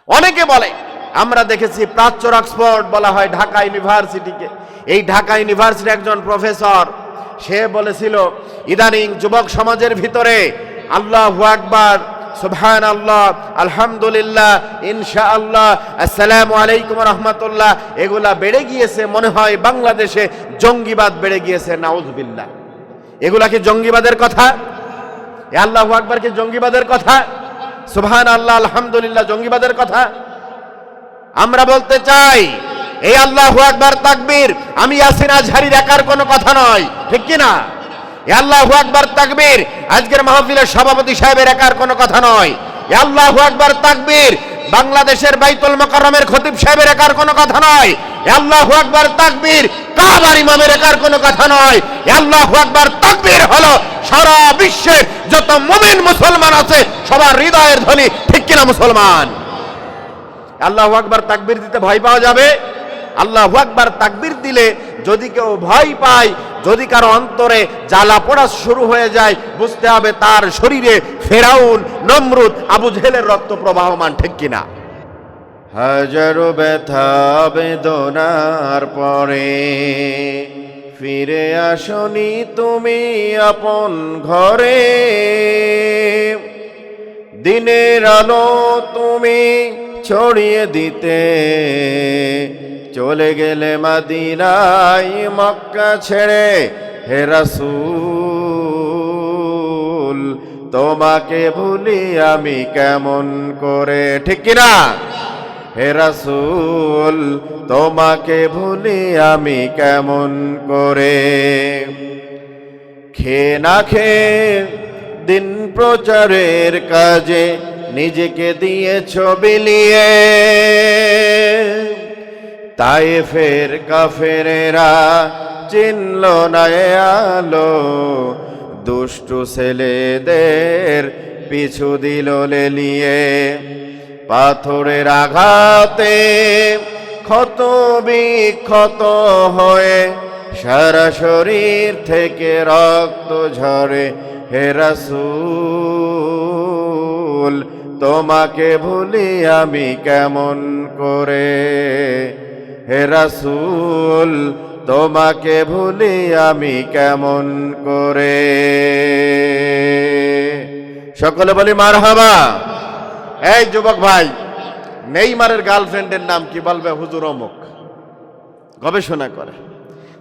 অনেকে বলে, আমরা দেখেছি প্রাচ্য অক্সফোর্ড বলা হয় ঢাকা ইউনিভার্সিটিকে। এই ঢাকা ইউনিভার্সিটির একজন প্রফেসর, সে বলেছিল ইদানিং যুবক সমাজের ভিতরে আল্লাহু আকবার, সুবহানাল্লাহ, আলহামদুলিল্লাহ, ইনশাআল্লাহ, আসসালামু আলাইকুম রাহমাতুল্লাহ এগুলা বেড়ে গিয়েছে, মনে হয় বাংলাদেশে জঙ্গিবাদ বেড়ে গিয়েছে। নাউযুবিল্লাহ। এগুলা কি জঙ্গিবাদের কথা? আল্লাহু আকবার কি জঙ্গিবাদের কথা? সুবহানাল্লাহ, আলহামদুলিল্লাহ জঙ্গিবাদের কথা? আমরা বলতে চাই এই আল্লাহু আকবার তাকবীর আমি ইয়াসিন আজহারীর একার কোনো কথা নয়, ঠিক কি না? এই আল্লাহু আকবার তাকবীর আজকের মাহফিলের সভাপতি সাহেবের একার কোনো কথা নয়। এই আল্লাহু আকবার তাকবীর বাংলাদেশের বাইতুল মুকাররমের খতিব সাহেবের একার কোনো কথা নয়। এই আল্লাহু আকবার তাকবীর কাবার ইমামের একার কোনো কথা নয়। এই আল্লাহু আকবার তাকবীর হলো সারা বিশ্বের যত মুমিন মুসলমান আছে সবার হৃদয়ের ধ্বনি, ঠিক কিনা মুসলমান? আল্লাহু আকবার তাকবীর দিতে ভয় পাওয়া যাবে? আল্লাহু আকবার তাকবীর দিলে যদি কেউ ভয় পায়, যদি কারো অন্তরে জ্বালা পোড়া শুরু হয়ে যায়, বুঝতে হবে তার শরীরে ফেরাউন, নমরুদ, আবু জেহেলের রক্ত প্রবাহমান, ঠিক কিনা? হাজারো ব্যথা বেদনার পরে ফিরে আসনি তুমি আপন ঘরে, দিনের আলো তুমি ছড়িয়ে দিতে চলে গেলে মদিনায় মক্কা ছেড়ে। হে রাসূল তোমাকে ভুলি আমি কেমন করে, ঠিক কিনা? হে রাসূল তোমাকে ভুলি আমি কেমন করে। খেয়ে না খেয়ে দিন প্রচারের কাজে নিজেকে দিয়েছ বিলিয়ে, তায়েফের কাফেরেরা চিনল না আলো, দুষ্টু ছেলেদের পিছু দিল লেলিয়ে। পাথরের আঘাতে ক্ষত বিক্ষত হয়ে সারা শরীর থেকে রক্ত ঝরে। হে রাসূল তোমাকে ভুলি আমি কেমন করে। হে রাসূল তোমাকে ভুলি আমি কেমন করে। সকলে বলি মারহাবা। এই যুবক ভাই, নেইমারের গার্লফ্রেন্ডের নাম কি? বলবে হুজুর অমুক, গবেষণা করে।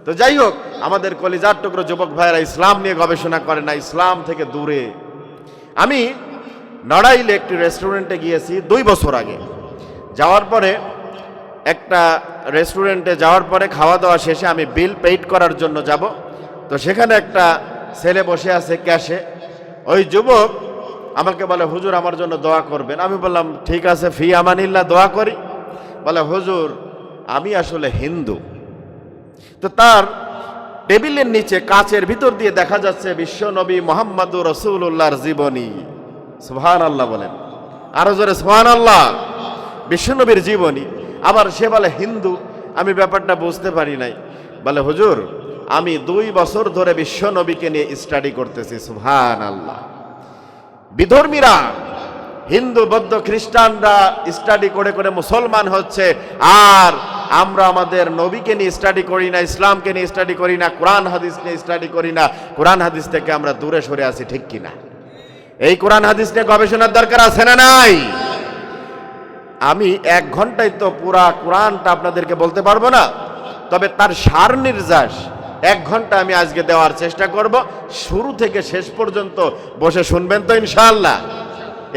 তো যাই হোক, আমাদের কলিজার টুকরো যুবক ভাইরা ইসলাম নিয়ে গবেষণা করে না, ইসলাম থেকে দূরে। আমি নড়াইলে একটি রেস্টুরেন্টে গিয়েছি 2 বছর আগে। যাওয়ার পরে একটা রেস্টুরেন্টে যাওয়ার পরে খাওয়া দাওয়া শেষে আমি বিল পেইড করার জন্য যাব। তো সেখানে একটা ছেলে বসে আছে ক্যাশে। ওই যুবক আমাকে বলে, হুজুর আমার জন্য দোয়া করবেন। আমি বললাম ঠিক আছে, ফি আমানিল্লাহ, দোয়া করি। বলে, হুজুর আমি আসলে হিন্দু। তো তার টেবিলের নিচে কাচের ভিতর দিয়ে দেখা যাচ্ছে বিশ্ব নবী মুহাম্মদুর রাসূলুল্লাহর জীবনী। সুবহানাল্লাহ বলেন, আরো জোরে সুবহানাল্লাহ। বিশ্ব নবীর জীবনী। আবার সে বলে হিন্দু। আমি ব্যাপারটা বুঝতে পারি নাই। বলে, হুজুর আমি 2 বছর ধরে বিশ্ব নবীকে নিয়ে স্টাডি করতেছি। সুবহানাল্লাহ। বিধর্মীরা, হিন্দু বৌদ্ধ খ্রিস্টানরা স্টাডি করে করে মুসলমান হচ্ছে, আর আমরা আমাদের নবীকে নিয়ে স্টাডি করি না, ইসলামকে নিয়ে স্টাডি করি না, কোরআন হাদিস নিয়ে স্টাডি করি না। কোরআন হাদিস থেকে আমরা দূরে সরে আছি, ঠিক কিনা? এই কোরআন হাদিস নিয়ে গবেষণার দরকার আছে না নাই? আমি 1 ঘন্টায় তো পুরা কোরআনটা আপনাদেরকে বলতে পারবো না, তবে তার সার নির্যাস 1 ঘন্টা আমি আজকে দেওয়ার চেষ্টা করব। শুরু থেকে শেষ পর্যন্ত বসে শুনবেন তো ইনশাআল্লাহ।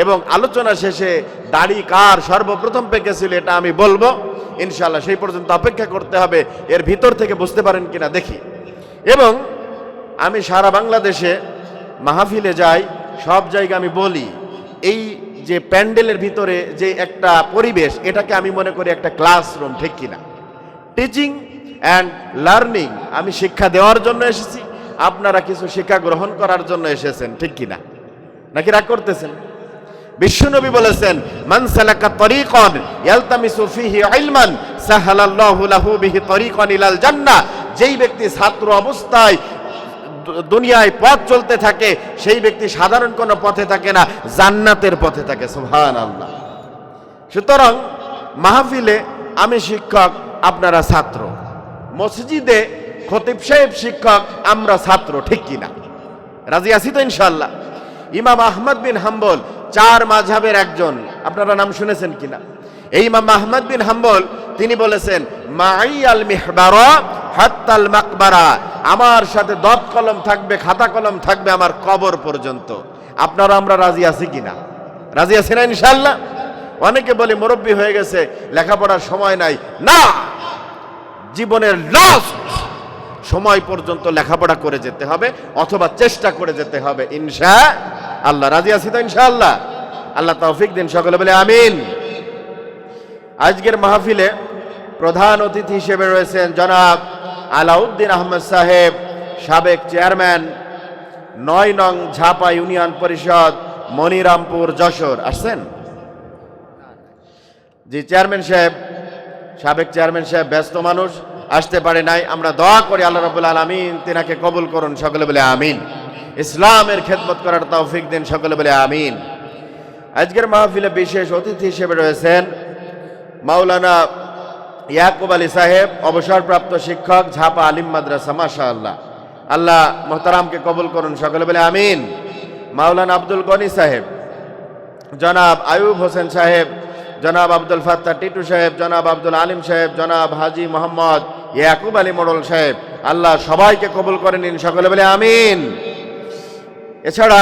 এবং আলোচনা শেষে দাড়ি কার সর্বপ্রথম পেকেছিল এটা আমি বলবো ইনশাআল্লাহ। সেই পর্যন্ত অপেক্ষা করতে হবে, এর ভিতর থেকে বুঝতে পারেন কিনা দেখি। এবং আমি সারা বাংলাদেশে মাহফিলে যাই, সব জায়গায় আমি বলি, এই যে প্যান্ডেলের ভিতরে যে একটা পরিবেশ, এটাকে আমি মনে করি একটা ক্লাসরুম, ঠিক কিনা? টিচিং অ্যান্ড লার্নিং, আমি শিক্ষা দেওয়ার জন্য এসেছি, আপনারা কিছু শিক্ষা গ্রহণ করার জন্য এসেছেন, ঠিক কিনা? নাকি রাগ করতেছেন? বিশ্বনবী বলেছেন, মান সালাকা তরিকান ইয়ালতামিসু ফিহি ইলমান সাহালাল্লাহু লাহু বিহি তরিকান ইলাল জান্নাহ। যেই ব্যক্তি ছাত্র অবস্থায় দুনিয়ায় পথ চলতে থাকে, সেই ব্যক্তি সাধারণ কোনো পথে থাকে না, জান্নাতের পথে থাকে। সুবহানাল্লাহ। সুতরাং মাহফিলে আমি শিক্ষক, আপনারা ছাত্র, মসজিদে খতিব সাহেব শিক্ষক, আমরা ছাত্র, ঠিক কিনা? রাজি আছি তো ইনশাআল্লাহ? ইমাম আহমদ বিন হাম্বল 4 মাযহাবের একজন, আপনারা নাম শুনেছেন কিনা? এই ইমাম আহমদ বিন হাম্বল তিনি বলেছেন, মাই আল মিহবারা হাত্তাল মাকবারা, আমার সাথে দত কলম থাকবে, খাতা কলম থাকবে আমার কবর পর্যন্ত। আপনারা আমরা রাজি আছি কিনা? রাজি আছি না ইনশাআল্লাহ? অনেকে বলে মুরব্বী হয়ে গেছে, লেখাপড়ার সময় নাই। না, জীবনের লাস্ট সময় পর্যন্ত লেখাপড়া করে যেতে হবে, অথবা চেষ্টা করে যেতে হবে ইনশাআল্লাহ। রাজি আছি তো ইনশাআল্লাহ? আল্লাহ তৌফিক দিন, সকলে বলে আমিন। আজকের মাহফিলে প্রধান অতিথি হিসেবে রয়েছেন জনাব আলাউদ্দিন আহমেদ সাহেব, সাবেক চেয়ারম্যান, 9 নং ঝাপা ইউনিয়ন পরিষদ, মনিরামপুর, যশোর। আসছেন? জি, চেয়ারম্যান সাহেব, সাবেক চেয়ারম্যান সাহেব ব্যস্ত মানুষ, আসতে পারে নাই। আমরা দোয়া করি আল্লাহ রাব্বুল আলামিন তিনাকে কবুল করুন, সকলে বলে আমিন। ইসলামের খেদমত করার তৌফিক দিন, সকলে বলে আমিন। আজকের মাহফিলে বিশেষ অতিথি হিসেবে রয়েছেন মাওলানা ইয়াকুব আলী সাহেব, অবসরপ্রাপ্ত শিক্ষক, ঝাপা আলিম মাদ্রাসা। মাশাআল্লাহ, আল্লাহ মোহতারামকে কবুল করুন, সকলে বলে আমিন। মাওলানা আব্দুল গনি সাহেব, জনাব আয়ুব হোসেন সাহেব, জনাব আব্দুল ফাত্তাহ টিটু সাহেব, জনাব আব্দুল আলিম সাহেব, জনাব হাজি মোহাম্মদ ইয়াকুব আলী মোড়ল সাহেব, আল্লাহ সবাইকে কবুল করে নিন, সকলে বলে আমিন। এছাড়া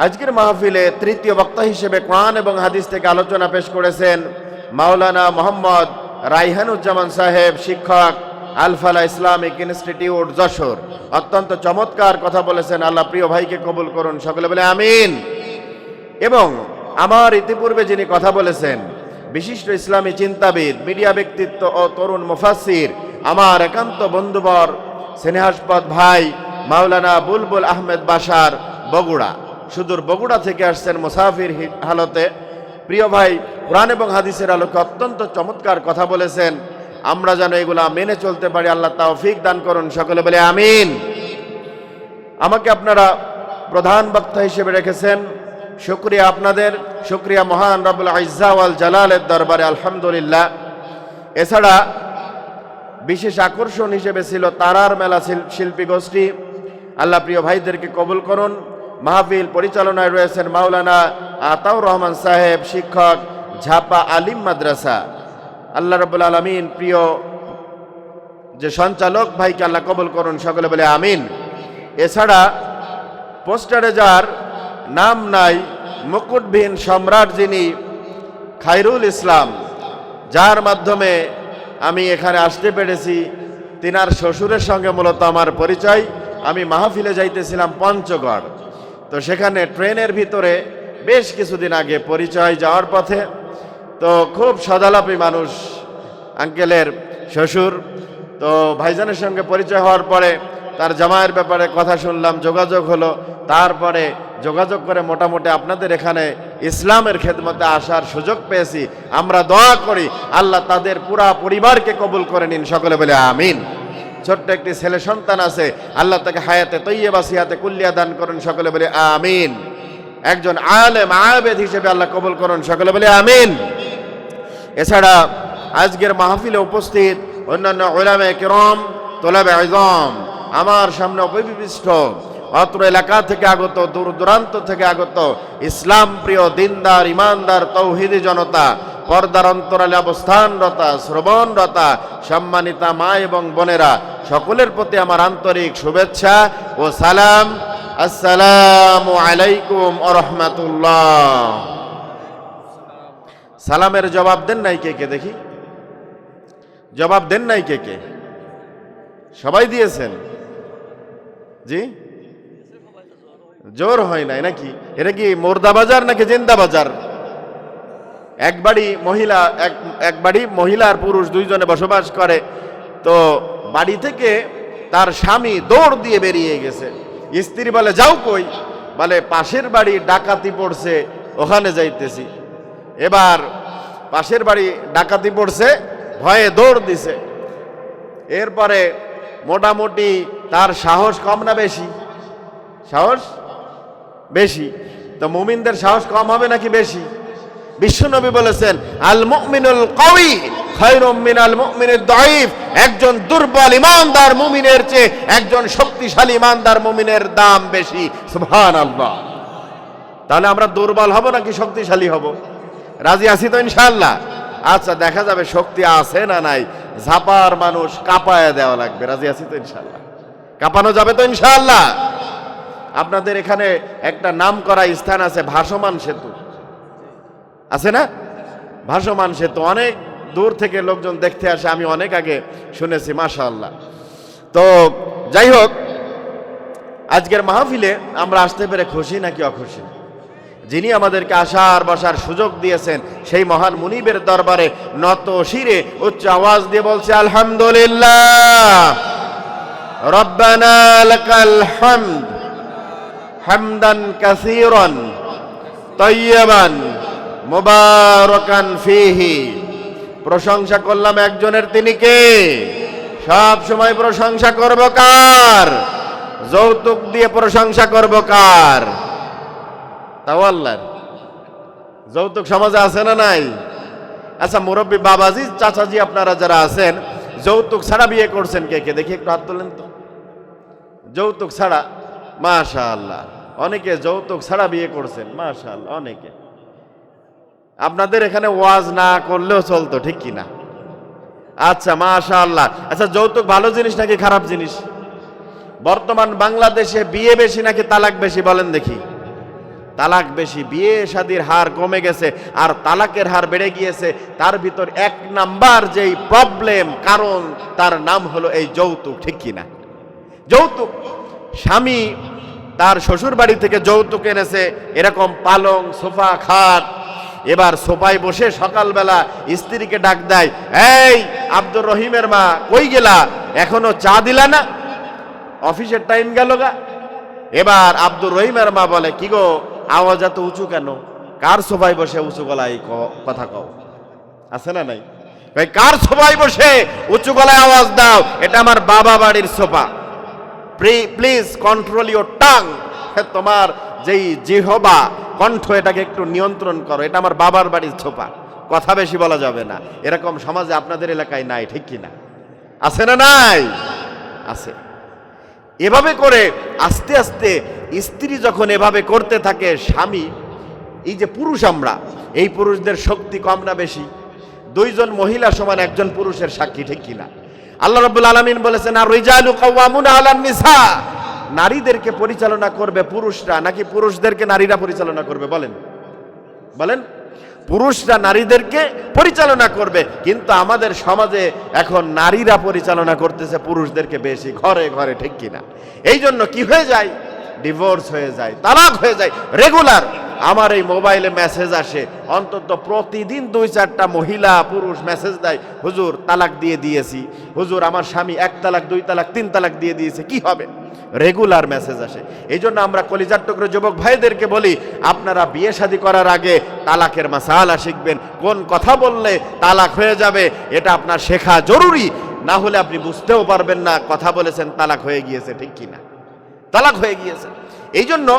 আজকের মাহফিলে তৃতীয় বক্তা হিসেবে কোরআন এবং হাদিস থেকে আলোচনা পেশ করেছেন মাওলানা মোহাম্মদ রাইহানুজ্জামান সাহেব, শিক্ষক, আলফালা ইসলামিক ইনস্টিটিউট, যশোর। অত্যন্ত চমৎকার কথা বলেছেন, আল্লাহ প্রিয় ভাইকে কবুল করুন, সকলে বলে আমিন। এবং আমার ইতিপূর্বে যিনি কথা বলেছেন, বিশিষ্ট ইসলামী চিন্তাবিদ, মিডিয়া ব্যক্তিত্ব ও তরুণ মুফাসসির, আমার একান্ত বন্ধুবর, স্নেহাস্পদ ভাই মাওলানা বুলবুল আহমেদ বাশার, বগুড়া, সুদূর বগুড়া থেকে আসছেন মুসাফির হালতে। প্রিয় ভাই কোরআন এবং হাদিসের আলোকে অত্যন্ত চমৎকার কথা বলেছেন, আমরা যেন এগুলা মেনে চলতে পারি, আল্লাহ তৌফিক দান করুন, সকলে বলে আমিন। আমাকে আপনারা প্রধান বক্তা হিসেবে রেখেছেন, শুকরিয়া আপনাদের, শুকরিয়া মহান রব্বুল ইজ্জা ওয়াল জালালের দরবারে, আলহামদুলিল্লাহ। এছাড়া বিশেষ আকর্ষণ হিসেবে ছিল তারার মেলা শিল্পী গোষ্ঠী, আল্লাহ প্রিয় ভাইদেরকে কবুল করুন। মাহফিল পরিচালনায় রয়েছেন মাওলানা আতাউর রহমান সাহেব, শিক্ষক, ঝাপা আলিম মাদ্রাসা। আল্লাহ রাব্বুল আলামিন প্রিয় যে সঞ্চালক ভাইকে আল্লাহ কবুল করুন, সকলে বলে আমিন। এছাড়া পোস্টারে যার নাম নাই, মুকুটবিহীন সম্রাট যিনি, খায়রুল ইসলাম, যার মাধ্যমে আমি এখানে আসতে পেরেছি, তিনার শ্বশুরের সঙ্গে মূলত আমার পরিচয়। আমি মাহফিলে যাইতেছিলাম পঞ্চগড়, তো সেখানে ট্রেনের ভিতরে বেশ কিছুদিন আগে পরিচয়, যাওয়ার পথে তো খুব সদালাপী মানুষ, আঙ্কেলের শ্বশুর। তো ভাইজানের সঙ্গে পরিচয় হওয়ার পরে তার জামাইয়ের ব্যাপারে কথা শুনলাম, যোগাযোগ হলো, তারপরে যোগাযোগ করে মোটামুটি আপনাদের এখানে ইসলামের খেদমতে আসার সুযোগ পেয়েছি। আমরা দোয়া করি আল্লাহ তাদের পুরা পরিবারকে কবুল করে নিন, সকলে বলে আমিন। ছোট্ট একটি ছেলে সন্তান আছে, আল্লাহ তাকে হায়াতে তৈয়্যিবা সিহাতে কুল্লিয়া দান করুন, সকলে বলে আমিন। একজন আলেম আবেদ হিসেবে আল্লাহ কবুল করুন, সকলে বলে আমিন। এছাড়া আজকের মাহফিলে উপস্থিত অন্যান্য উলামায়ে কিরাম, তোলাবে ইলম, আমার সামনে উপবিষ্ট অত্র এলাকা থেকে আগত, দূর দূরান্ত থেকে আগত ইসলাম প্রিয় দিনদার, ইমানদার, তৌহিদি জনতা, পর্দার অন্তরালে অবস্থানরতা, শ্রবণরতা সম্মানিতা মা এবং বোনেরা, সকলের প্রতি আমার আন্তরিক শুভেচ্ছা ও সালাম। আসসালামু আলাইকুম ওয়া রাহমাতুল্লাহ। সালামের জবাব দেন নাই কে কে? দেখি জবাব দেন নাই কে কে? সবাই দিয়েছেন? জি, জোর হয় নাই নাকি? এটা কি মুর্দা বাজার নাকি জিন্দা বাজার? এক বাড়ি মহিলা আর পুরুষ দুইজনে বসবাস করে। তো বাড়ি থেকে তার স্বামী দৌড় দিয়ে বেরিয়ে গেছে। স্ত্রী বলে যাও কই? বলে পাশের বাড়ি ডাকাতি পড়ছে, ওখানে যাইতেছি। এবার পাশের বাড়ি ডাকাতি পড়ছে, ভয়ে দৌড় দিছে। এরপরে মোটামুটি তার সাহস কম না বেশি? সাহস বেশি। তো মুমিনদের সাহস কম হবে নাকি বেশি? বিশ্বনবী বলেছেন, আল মুমিনুল কওয়ি খায়রুম মিনাল মুমিনিদ দাঈফ। একজন দুর্বল ঈমানদার মুমিনের চেয়ে একজন শক্তিশালী ঈমানদার মুমিনের দাম বেশি। সুবহানাল্লাহ। তাহলে আমরা দুর্বল হব নাকি শক্তিশালী হব? রাজি আছি তো ইনশাআল্লাহ? আচ্ছা, দেখা যাবে শক্তি আছে না নাই। ঝাপার মানুষ কাঁপায় দেওয়া লাগবে। রাজি আছি তো ইনশাআল্লাহ? কাঁপানো যাবে তো ইনশাআল্লাহ? আপনাদের এখানে একটা নাম করা স্থান আছে, ভাসমান সেতু আছে না? ভাসমান সেতু অনেক দূর থেকে লোকজন দেখতে আসে, আমি অনেক আগে শুনেছি, মাশাআল্লাহ। তো যাই হোক, আজকের মাহফিলে আমরা আসতে পেরে খুশি নাকি অখুশি? যিনি আমাদেরকে আসার বসার সুযোগ দিয়েছেন সেই মহান মুনিবের দরবারে নত শিরে উচ্চ আওয়াজ দিয়ে বলছে আলহামদুলিল্লাহ। রব্বানা লাকাল হামদ হামদান কাসীরান তাইয়্যিবান মুবারাকান ফীহি। প্রশংসা করলাম একজনের, তিনি কে? সব সময় প্রশংসা করব কার? যৌতুক দিয়ে প্রশংসা করব কার? তাও আল্লাহর। যৌতুক সমাজে আছে না নাই? আচ্ছা, মুরব্বী বাবাজি চাচাজি আপনারা যারা আছেন, যৌতুক ছাড়া বিয়ে করছেন কে কে? দেখি একটু হাত তোলেন তো। যৌতুক ছাড়া, মাশাআল্লাহ, অনেকে যৌতুক ছাড়া বিয়ে করছেন, মাশাআল্লাহ অনেকে। আপনাদের এখানে ওয়াজ না করলেও চলতো, ঠিক কি না? আচ্ছা, মাশাআল্লাহ। আচ্ছা, যৌতুক ভালো জিনিস নাকি খারাপ জিনিস? বর্তমান বাংলাদেশে বিয়ে বেশি নাকি তালাক বেশি বলেন দেখি? তালাক বেশি। বিয়ে শাদীর হার কমে গেছে আর তালাকের হার বেড়ে গিয়েছে। তার ভিতর এক নাম্বার যেই প্রবলেম, কারণ তার নাম হলো এই যৌতুক, ঠিক কি না? যৌতুক। স্বামী তার শ্বশুর বাড়ি থেকে যৌতুক এনেছে, এরকম পালং, সোফা, খাট। এবার সোফায় বসে সকালবেলা স্ত্রীকে ডাক দেয়, এই আব্দুর রহিমের মা কই গেলা, এখনো চা দিলা না? অফিসের টাইম গেল গা। এবার আব্দুর রহিমের মা বলে, কি গো আওয়াজ এত উঁচু কেন? কার সোফায় বসে উঁচু গলায় কথা কও? আছে না নাই? ভাই, কার সোফায় বসে উঁচু গলায় আওয়াজ দাও? এটা আমার বাবা বাড়ির sofa. Please control your tongue. তোমার যেই জিহবা, কণ্ঠ, এটাকে একটু নিয়ন্ত্রণ করো। এটা আমার বাবার বাড়ির সোফা, কথা বেশি বলা যাবে না। এরকম সমাজে আপনাদের এলাকায় নাই, ঠিক কি না? আছে না নাই? আছে। এভাবে করে আস্তে আস্তে স্ত্রী যখন এভাবে করতে থাকে, স্বামী, এই যে পুরুষ আমরা, এই পুরুষদের শক্তি কম না বেশি? দুইজন মহিলা সমান একজন পুরুষের সাক্ষী, ঠিক কিনা? আল্লাহ রাব্বুল আলামিন বলেছেন, আর রিজালু কাওয়ামুনা আলান নিসা। নারীদেরকে পরিচালনা করবে পুরুষরা নাকি পুরুষদেরকে নারীরা পরিচালনা করবে? বলেন বলেন। পুরুষরা নারীদেরকে পরিচালনা করবে, কিন্তু আমাদের সমাজে এখন নারীরা পরিচালনা করতেছে পুরুষদেরকে বেশি, ঘরে ঘরে, ঠিক কিনা? এই জন্য কি হয়ে যায়? ডিভোর্স হয়ে যায়, তালাক হয়ে যায় রেগুলার। আমার এই মোবাইলে মেসেজ আসে, অন্তত প্রতিদিন 2-4টা মহিলা পুরুষ মেসেজ দেয়, হুজুর তালাক দিয়ে দিয়েছি, হুজুর আমার স্বামী 1 তালাক 2 তালাক 3 তালাক দিয়ে দিয়েছে, কি হবে? রেগুলার মেসেজ আসে। এই জন্য আমরা কলিজার টুকরো যুবক ভাইদেরকে বলি, আপনারা বিয়ে শাদী করার আগে তালাকের মাসালা শিখবেন। কোন কথা বললে তালাক হয়ে যাবে এটা আপনার শেখা জরুরি, না হলে আপনি বুঝতেও পারবেন না কথা বলেছেন তালাক হয়ে গিয়েছে, ঠিক কিনা? তালাক হয়ে গিয়েছে। এই জন্য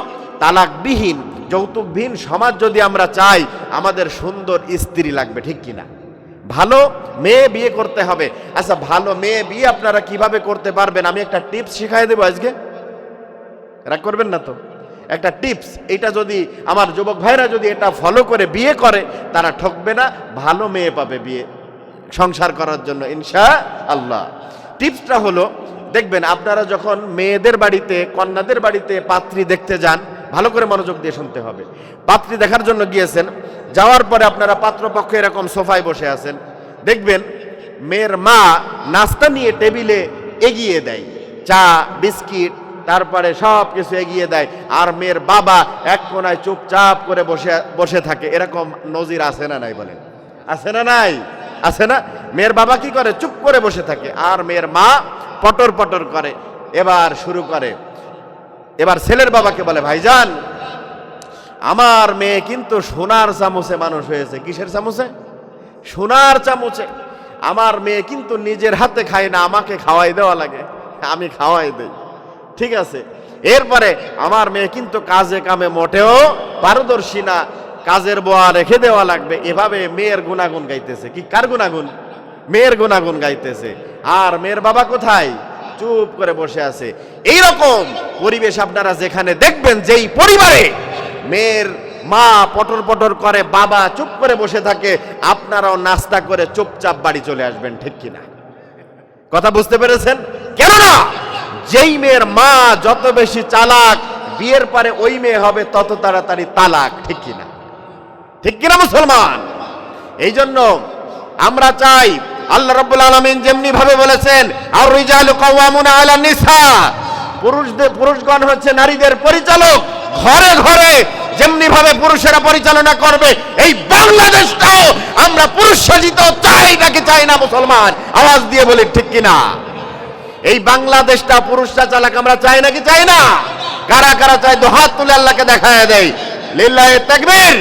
তালাকবিহীন, যৌতুকবিহীন সমাজ যদি আমরা চাই, আমাদের সুন্দর স্ত্রী লাগবে, ঠিক কিনা? ভালো মেয়ে বিয়ে করতে হবে। আচ্ছা, ভালো মেয়ে বিয়ে আপনারা কিভাবে করতে পারবেন? আমি একটা টিপস শিখাই দেবো আজকে, রাগ করবেন না তো? একটা টিপস, এটা যদি আমার যুবক ভাইরা যদি এটা ফলো করে বিয়ে করে, তারা ঠকবে না, ভালো মেয়ে পাবে বিয়ে সংসার করার জন্য ইনশাআল্লাহ। টিপসটা হলো, দেখবেন আপনারা যখন মেয়েদের বাড়িতে, কন্যাদের বাড়িতে পাত্রী দেখতে যান, ভালো করে মনোযোগ দিয়ে শুনতে হবে। পাত্রী দেখার জন্য গিয়েছেন, যাওয়ার পরে আপনারা পাত্রপক্ষ এরকম সোফায় বসে আছেন, দেখবেন মেয়ের মা নাস্তা নিয়ে টেবিলে এগিয়ে দেয়, চা, বিস্কিট, তারপরে সব কিছু এগিয়ে দেয়, আর মেয়ের বাবা এক কোনায় চুপচাপ করে বসে থাকে। এরকম নজির আছে না নাই? বলেন, আছে না নাই? আছে না? মেয়ের বাবা কি করে? চুপ করে বসে থাকে, আর মেয়ের মা পটর পটর করে। এবার শুরু করে, এবার ছেলের বাবাকে বলে, ভাইজান আমার মেয়ে কিন্তু সোনার চামচে মানুষ হয়েছে। কিসের চামচে? সোনার চামচে। আমার মেয়ে কিন্তু নিজের হাতে খায় না, আমাকে খাওয়াই দেওয়া লাগে, আমি খাওয়াই দেই, ঠিক আছে? এরপরে আমার মেয়ে কিন্তু কাজে কামে মোটেও পারদর্শী না, কাজের বোয়া রেখে দেওয়া লাগবে, এভাবে মেয়ের গুণাগুণ গাইতেছে। কি কার গুণাগুণ? মেয়ের গুণাগুণ গাইতেছে। আর মেয়ের বাবা কোথায়? চুপ করে বসে আছে। এই রকম পরিবেশ আপনারা যেখানে দেখবেন, যেই পরিবারে মেয়ের মা পটর পটর করে, বাবা চুপ করে বসে থাকে, আপনারাও নাস্তা করে চুপচাপ বাড়ি চলে আসবেন, ঠিক কিনা? কথা বুঝতে পেরেছেন? কেননা যেই মেয়ের মা যত বেশি চালাক, বিয়ের পরে ওই মেয়ে হবে তত তাড়াতাড়ি তালাক, ঠিক কিনা? ঠিক কিনা মুসলমান? এই জন্য আমরা চাই, আল্লাহ রাব্বুল আলামিন যেমনি ভাবে বলেছেন, আর রিজালু কাওয়ামুনা আলা নিসা, পুরুষগণ হচ্ছে নারীদের পরিচালক। ঘরে ঘরে যেমনি ভাবে পুরুষেরা পরিচালনা করবে, এই বাংলাদেশটাও আমরা পুরুষ শাসিত চাই নাকি চাই না মুসলমান? আওয়াজ দিয়ে বলি, ঠিক কিনা? এই বাংলাদেশটা পুরুষরা চালাক আমরা চাই নাকি চাই না? কারা কারা চাই দু হাত তুলে আল্লাহকে দেখায় দেয়। লিল্লাহে তাকবীর,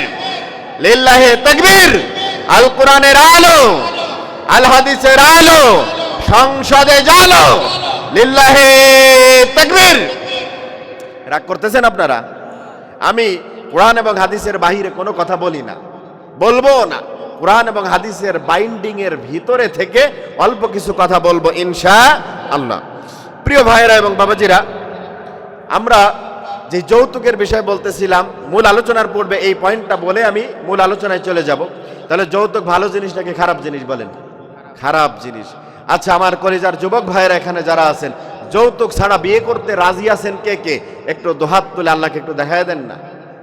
লিল্লাহে তাকবীর। আল কোরআনের আলো, আল হাদিসের আলো, সংসদে জালো, লিল্লাহে তাকবীর। রাগ করতেছেন আপনারা? আমি কোরআন এবং হাদিসের বাহিরে কোনো কথা বলি না, বলবো না। কোরআন এবং হাদিসের বাইন্ডিং এর ভিতরে থেকে অল্প কিছু কথা বলবো ইনশাআল্লাহ। প্রিয় ভাইয়েরা এবং বাবাজিরা, আমরা যে যৌতুকের বিষয় বলতেছিলাম, মূল আলোচনার পূর্বে এই পয়েন্টটা বলে আমি মূল আলোচনায় চলে যাব। তাহলে যৌতুক ভালো জিনিস নাকি খারাপ জিনিস? বলেন। খারাপ জিনিস। আচ্ছা, আমার কলিজার যুবক ভাইয়েরা এখানে যারা আছেন, যৌতুক ছাড়া বিয়ে করতে রাজি আছেন কে কে? একটু দুহাত তুলে আল্লাহকে একটু দেখায় দেন না।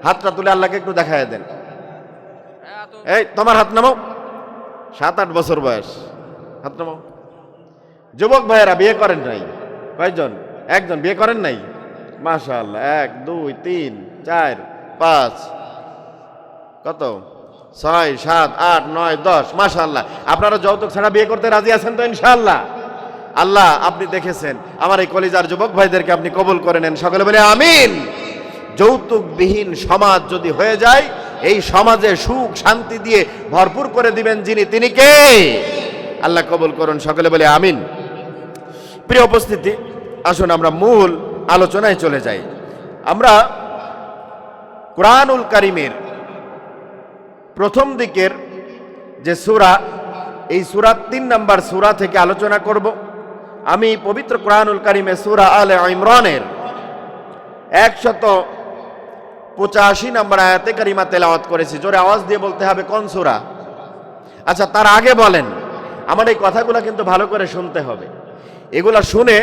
হাতটা তুলে আল্লাহকে একটু দেখায় দেন। এই তোমার হাত নামাও, 7-8 বছর বয়স, হাত নামাও। যুবক ভাইয়েরা বিয়ে করেন নাই? কয়জন? একজন। বিয়ে করেন নাই? মাশাআল্লাহ। 1 2 3 4 5, কত? 6 7 8 9 10। মাশাআল্লাহ। আপনারা যৌতুক ছাড়া বিয়ে করতে রাজি আছেন তো ইনশাআল্লাহ? আল্লাহ আপনি দেখেছেন, আমার এই কলিজার যুবক ভাইদেরকে আপনি কবুল করে নেন, সকলে বলে আমিন। যৌতুকবিহীন সমাজ যদি হয়ে যায়, এই সমাজে সুখ শান্তি দিয়ে ভরপুর করে দিবেন যিনি, তিনি কে? আল্লাহ কবুল করুন, সকলে বলে আমিন। প্রিয় উপস্থিতি, আসুন আমরা মূল আলোচনায় চলে যাই। আমরা কুরআনুল কারীমের প্রথম দিকের যে সূরা, এই সূরা 3 নম্বর সূরা থেকে আলোচনা করব। আমি পবিত্র কুরআনুল কারীমে সূরা আলে ইমরানের 185 নম্বর আয়াতে কারিমা তেলাওয়াত করেছি। জোরে আওয়াজ দিয়ে বলতে হবে কোন সূরা। আচ্ছা, তার আগে বলেন, আমার এই কথাগুলো কিন্তু ভালো করে শুনতে হবে। এগুলা শুনে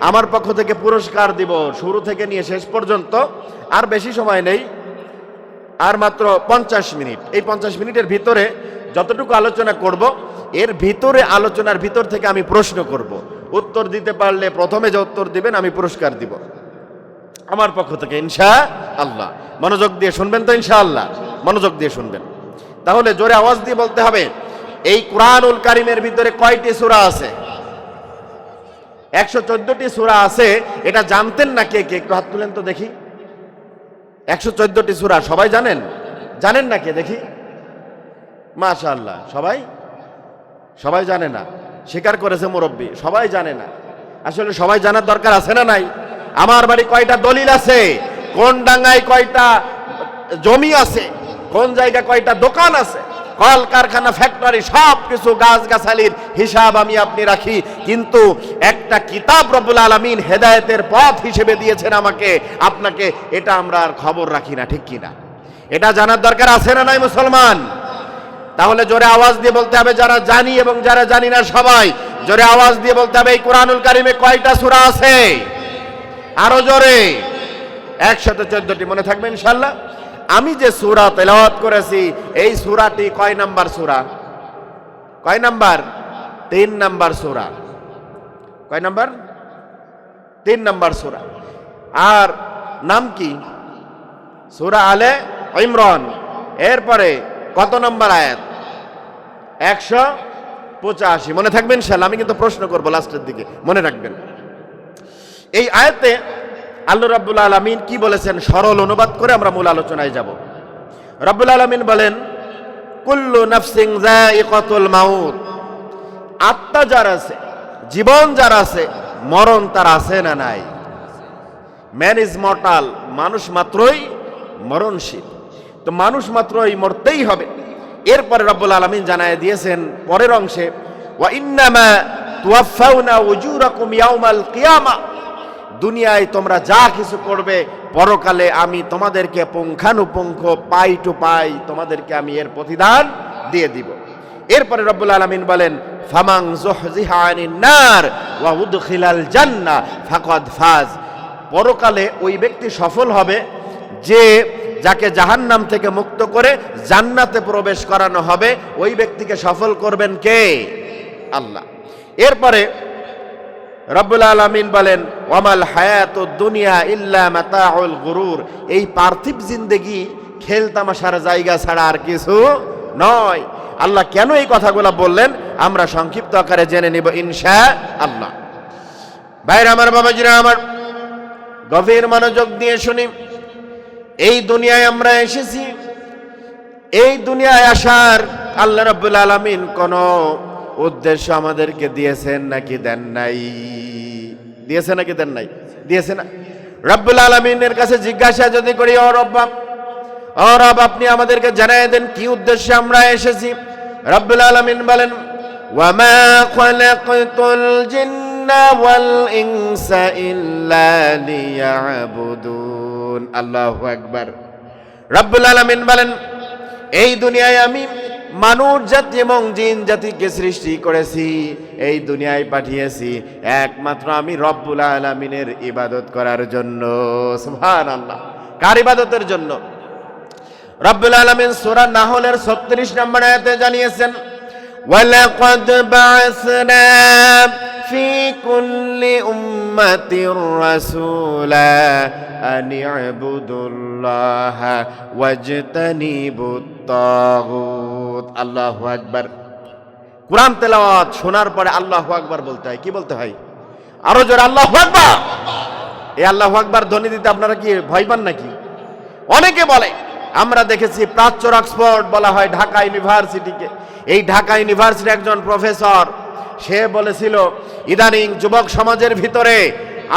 আমার পক্ষ থেকে পুরস্কার দিব শুরু থেকে নিয়ে শেষ পর্যন্ত। আর বেশি সময় নেই, আর মাত্র 50 মিনিট। এই 50 মিনিটের ভিতরে যতটুকু আলোচনা করব, এর ভিতরে আলোচনার ভিতর থেকে আমি প্রশ্ন করব। উত্তর দিতে পারলে প্রথমে যে উত্তর দিবেন আমি পুরস্কার দিব আমার পক্ষ থেকে ইনশাআল্লাহ। মনোযোগ দিয়ে শুনবেন তো ইনশাআল্লাহ? মনোযোগ দিয়ে শুনবেন। তাহলে জোরে আওয়াজ দিয়ে বলতে হবে, এই কুরআনুল কারীমের ভিতরে কয়টি সূরা আছে? 114টি সূরা আছে। এটা জানতেন না কে কে? একটু হাত তুলেন তো দেখি। 114টি সূরা সবাই জানেন? জানেন না কে দেখি? মাশাআল্লাহ। সবাই জানে না। স্বীকার করেছে মুরব্বী, সবাই জানে না। আসলে সবাই জানার দরকার আছে না নাই? আমার বাড়ি কয়টা দলিল আছে, কোন ডাঙ্গায় কয়টা জমি আছে, কোন জায়গায় কয়টা দোকান আছে, কল কারখানা ফ্যাক্টরি, সব কিছু গাছগাছালির হিসাব আমি আপনি রাখি। কিন্তু একটা কিতাব রব্বুল আলামিন হেদায়েতের পথ হিসেবে দিয়েছেন আমাকে আপনাকে, এটা আমরা আর খবর রাখি না, ঠিক কিনা? এটা জানার দরকার আছে না নাই মুসলমান? তাহলে জোরে আওয়াজ দিয়ে বলতে হবে, যারা জানি এবং যারা জানি না সবাই জোরে আওয়াজ দিয়ে বলতে হবে, এই কুরআনুল কারীমে কয়টা সূরা আছে? আরো জোরে। 114টি। মনে থাকবে ইনশাআল্লাহ। আমি যে সূরা তেলাওয়াত করেছি, এই সূরাটি কয় নাম্বার সূরা? কয় নাম্বার? 3 নাম্বার সূরা। কয় নাম্বার? 3 নাম্বার সূরা। আর নাম কি? সূরা আলে ইমরান। এরপরে কত নাম্বার আয়াত? 185। মনে থাকবে ইনশাআল্লাহ। আমি কিন্তু প্রশ্ন করব লাস্টের দিকে, মনে রাখবেন। এই আয়াতে আল্লাহ রাব্বুল আলামিন কি বলেছেন, সরল অনুবাদ করে আমরা মূল আলোচনায় যাব। রাব্বুল আলামিন বলেন, কুল্লু নাফসিন যায়িকাতুল মাউত। আত্মা যার আছে, জীবন যার আছে, মরণ তার আছে না নাই? Man is mortal. মানুষ মাত্রই মরণশীল। তো মানুষ মাত্রই মরতেই হবে। এরপরে রব্বুল আলামিন জানায় দিয়েছেন পরের অংশে, ওয়া ইন্নামা তুওয়াফাউনা উজুরাকুম ইয়াউমাল কিয়ামাহ, দুনিয়ায় তোমরা যা কিছু করবে পরকালে আমি তোমাদেরকে পুঙ্খানুপুঙ্খ পাই টু পাই তোমাদেরকে আমি এর প্রতিদান দিয়ে দিব। এরপরে রব্বুল আলামিন বলেন, ফামান যুহজিহা আনিন নার ওয়া উদখিলাল জান্নাহ ফাকাদ ফাজ, পরকালে ওই ব্যক্তি সফল হবে যে যাকে জাহান্নাম থেকে মুক্ত করে জান্নাতে প্রবেশ করানো হবে। ওই ব্যক্তিকে সফল করবেন কে? আল্লাহ। এরপরে রব্বুল আলামিন বলেন, ওয়ামাল হায়াতুদ দুনিয়া ইল্লা মাতাউল গুরুর, এই পার্থিব জিন্দেগি খেল তামাশার জায়গা ছাড়া আর কিছু নয়। আল্লাহ কেন এই কথাগুলো বললেন আমরা সংক্ষিপ্ত আকারে জেনে নিব ইনশাআল্লাহ। ভাইরা আমার, বাবাজিরা আমার, গভীর মনোযোগ দিয়ে শুনি। এই দুনিয়ায় আমরা এসেছি, এই দুনিয়ায় আসার আল্লাহ রাব্বুল আলামিন কোন উদ্দেশ্য আমাদেরকে দিয়েছেন নাকি দেন নাই? দিয়েছে নাকি দেন নাই? দিয়েছে না? রাব্বুল আলামিনের কাছে জিজ্ঞাসা যদি করি, ও রব আপনি আমাদেরকে জানায় দেন কি উদ্দেশ্যে আমরা এসেছি। রাব্বুল আলামিন বলেন, ওয়ামা খালাকাতুল জিন্না ওয়াল ইনসা ইল্লা লিয়াবুদুন। আল্লাহু আকবার। রাব্বুল আলামিন বলেন, এই দুনিয়ায় আমি মানুষ জাতি এবং জিন জাতিকে সৃষ্টি করেছি, এই দুনিয়ায় পাঠিয়েছি একমাত্র আমি রব্বুল আলামিনের ইবাদত করার জন্য। সুবহানাল্লাহ। কার ইবাদতের জন্য? রব্বুল আলামিন সূরা নাহলের 36 নম্বর আয়াতে জানিয়েছেন, ওয়ালাকাদ বা'আসনা ফি কুল্লি উম্মাতির রাসূলা আন ইবুদুল্লাহা ওয়াজতানিবুত তাগুত। আল্লাহু আকবার। কুরআন তেলাওয়াত শোনার পরে আল্লাহু আকবার বলতে হয়। কি বলতে হয়? আরো জোরে আল্লাহু আকবার। এই আল্লাহু আকবার ধ্বনি দিতে আপনারা কি ভয় পান নাকি? অনেকে বলে, আমরা দেখেছি প্রাচ্য অক্সফোর্ড বলা হয় ঢাকা ইউনিভার্সিটিকে। এই ঢাকা ইউনিভার্সিটির একজন প্রফেসর, সে বলেছিল ইদানিং যুবক সমাজের ভিতরে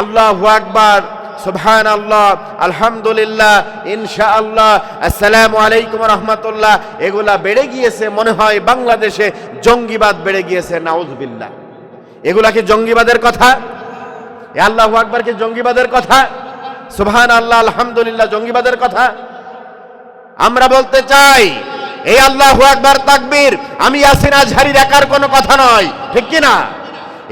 আল্লাহু আকবার, সুবহানাল্লাহ, আলহামদুলিল্লাহ, ইনশাআল্লাহ, আসসালামু আলাইকুম ওয়া রাহমাতুল্লাহ এগুলা বেড়ে গিয়েছে। মনে হয় বাংলাদেশে জঙ্গিবাদ বেড়ে গিয়েছে। নাউযুবিল্লাহ। এগুলা কি জঙ্গিবাদের কথা? এই আল্লাহু আকবার কি জঙ্গিবাদের কথা? সুবহানাল্লাহ, আলহামদুলিল্লাহ জঙ্গিবাদের কথা? আমরা বলতে চাই, এই আল্লাহু আকবার তাকবীর আমি ইয়াসিন আজহারীর একার কোনো কথা নয়, ঠিক কি না?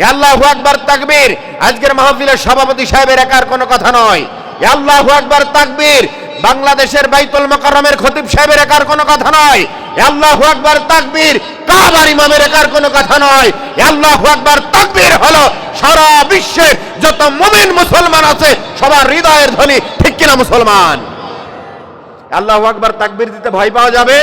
এই আল্লাহু আকবার তাকবীর আজকের মাহফিলের সভাপতি সাহেবের একার কোনো কথা নয়। এই আল্লাহু আকবার তাকবীর বাংলাদেশের বাইতুল মুকাররমের খতিব সাহেবের একার কোনো কথা নয়। এই আল্লাহু আকবার তাকবীর কাবার ইমামের একার কোনো কথা নয়। এই আল্লাহু আকবার তাকবীর হলো সারা বিশ্বের যত মুমিন মুসলমান আছে সবার হৃদয়ের ধ্বনি, ঠিক কি না মুসলমান? আল্লাহু আকবার তাকবীর দিতে ভয় পাওয়া যাবে?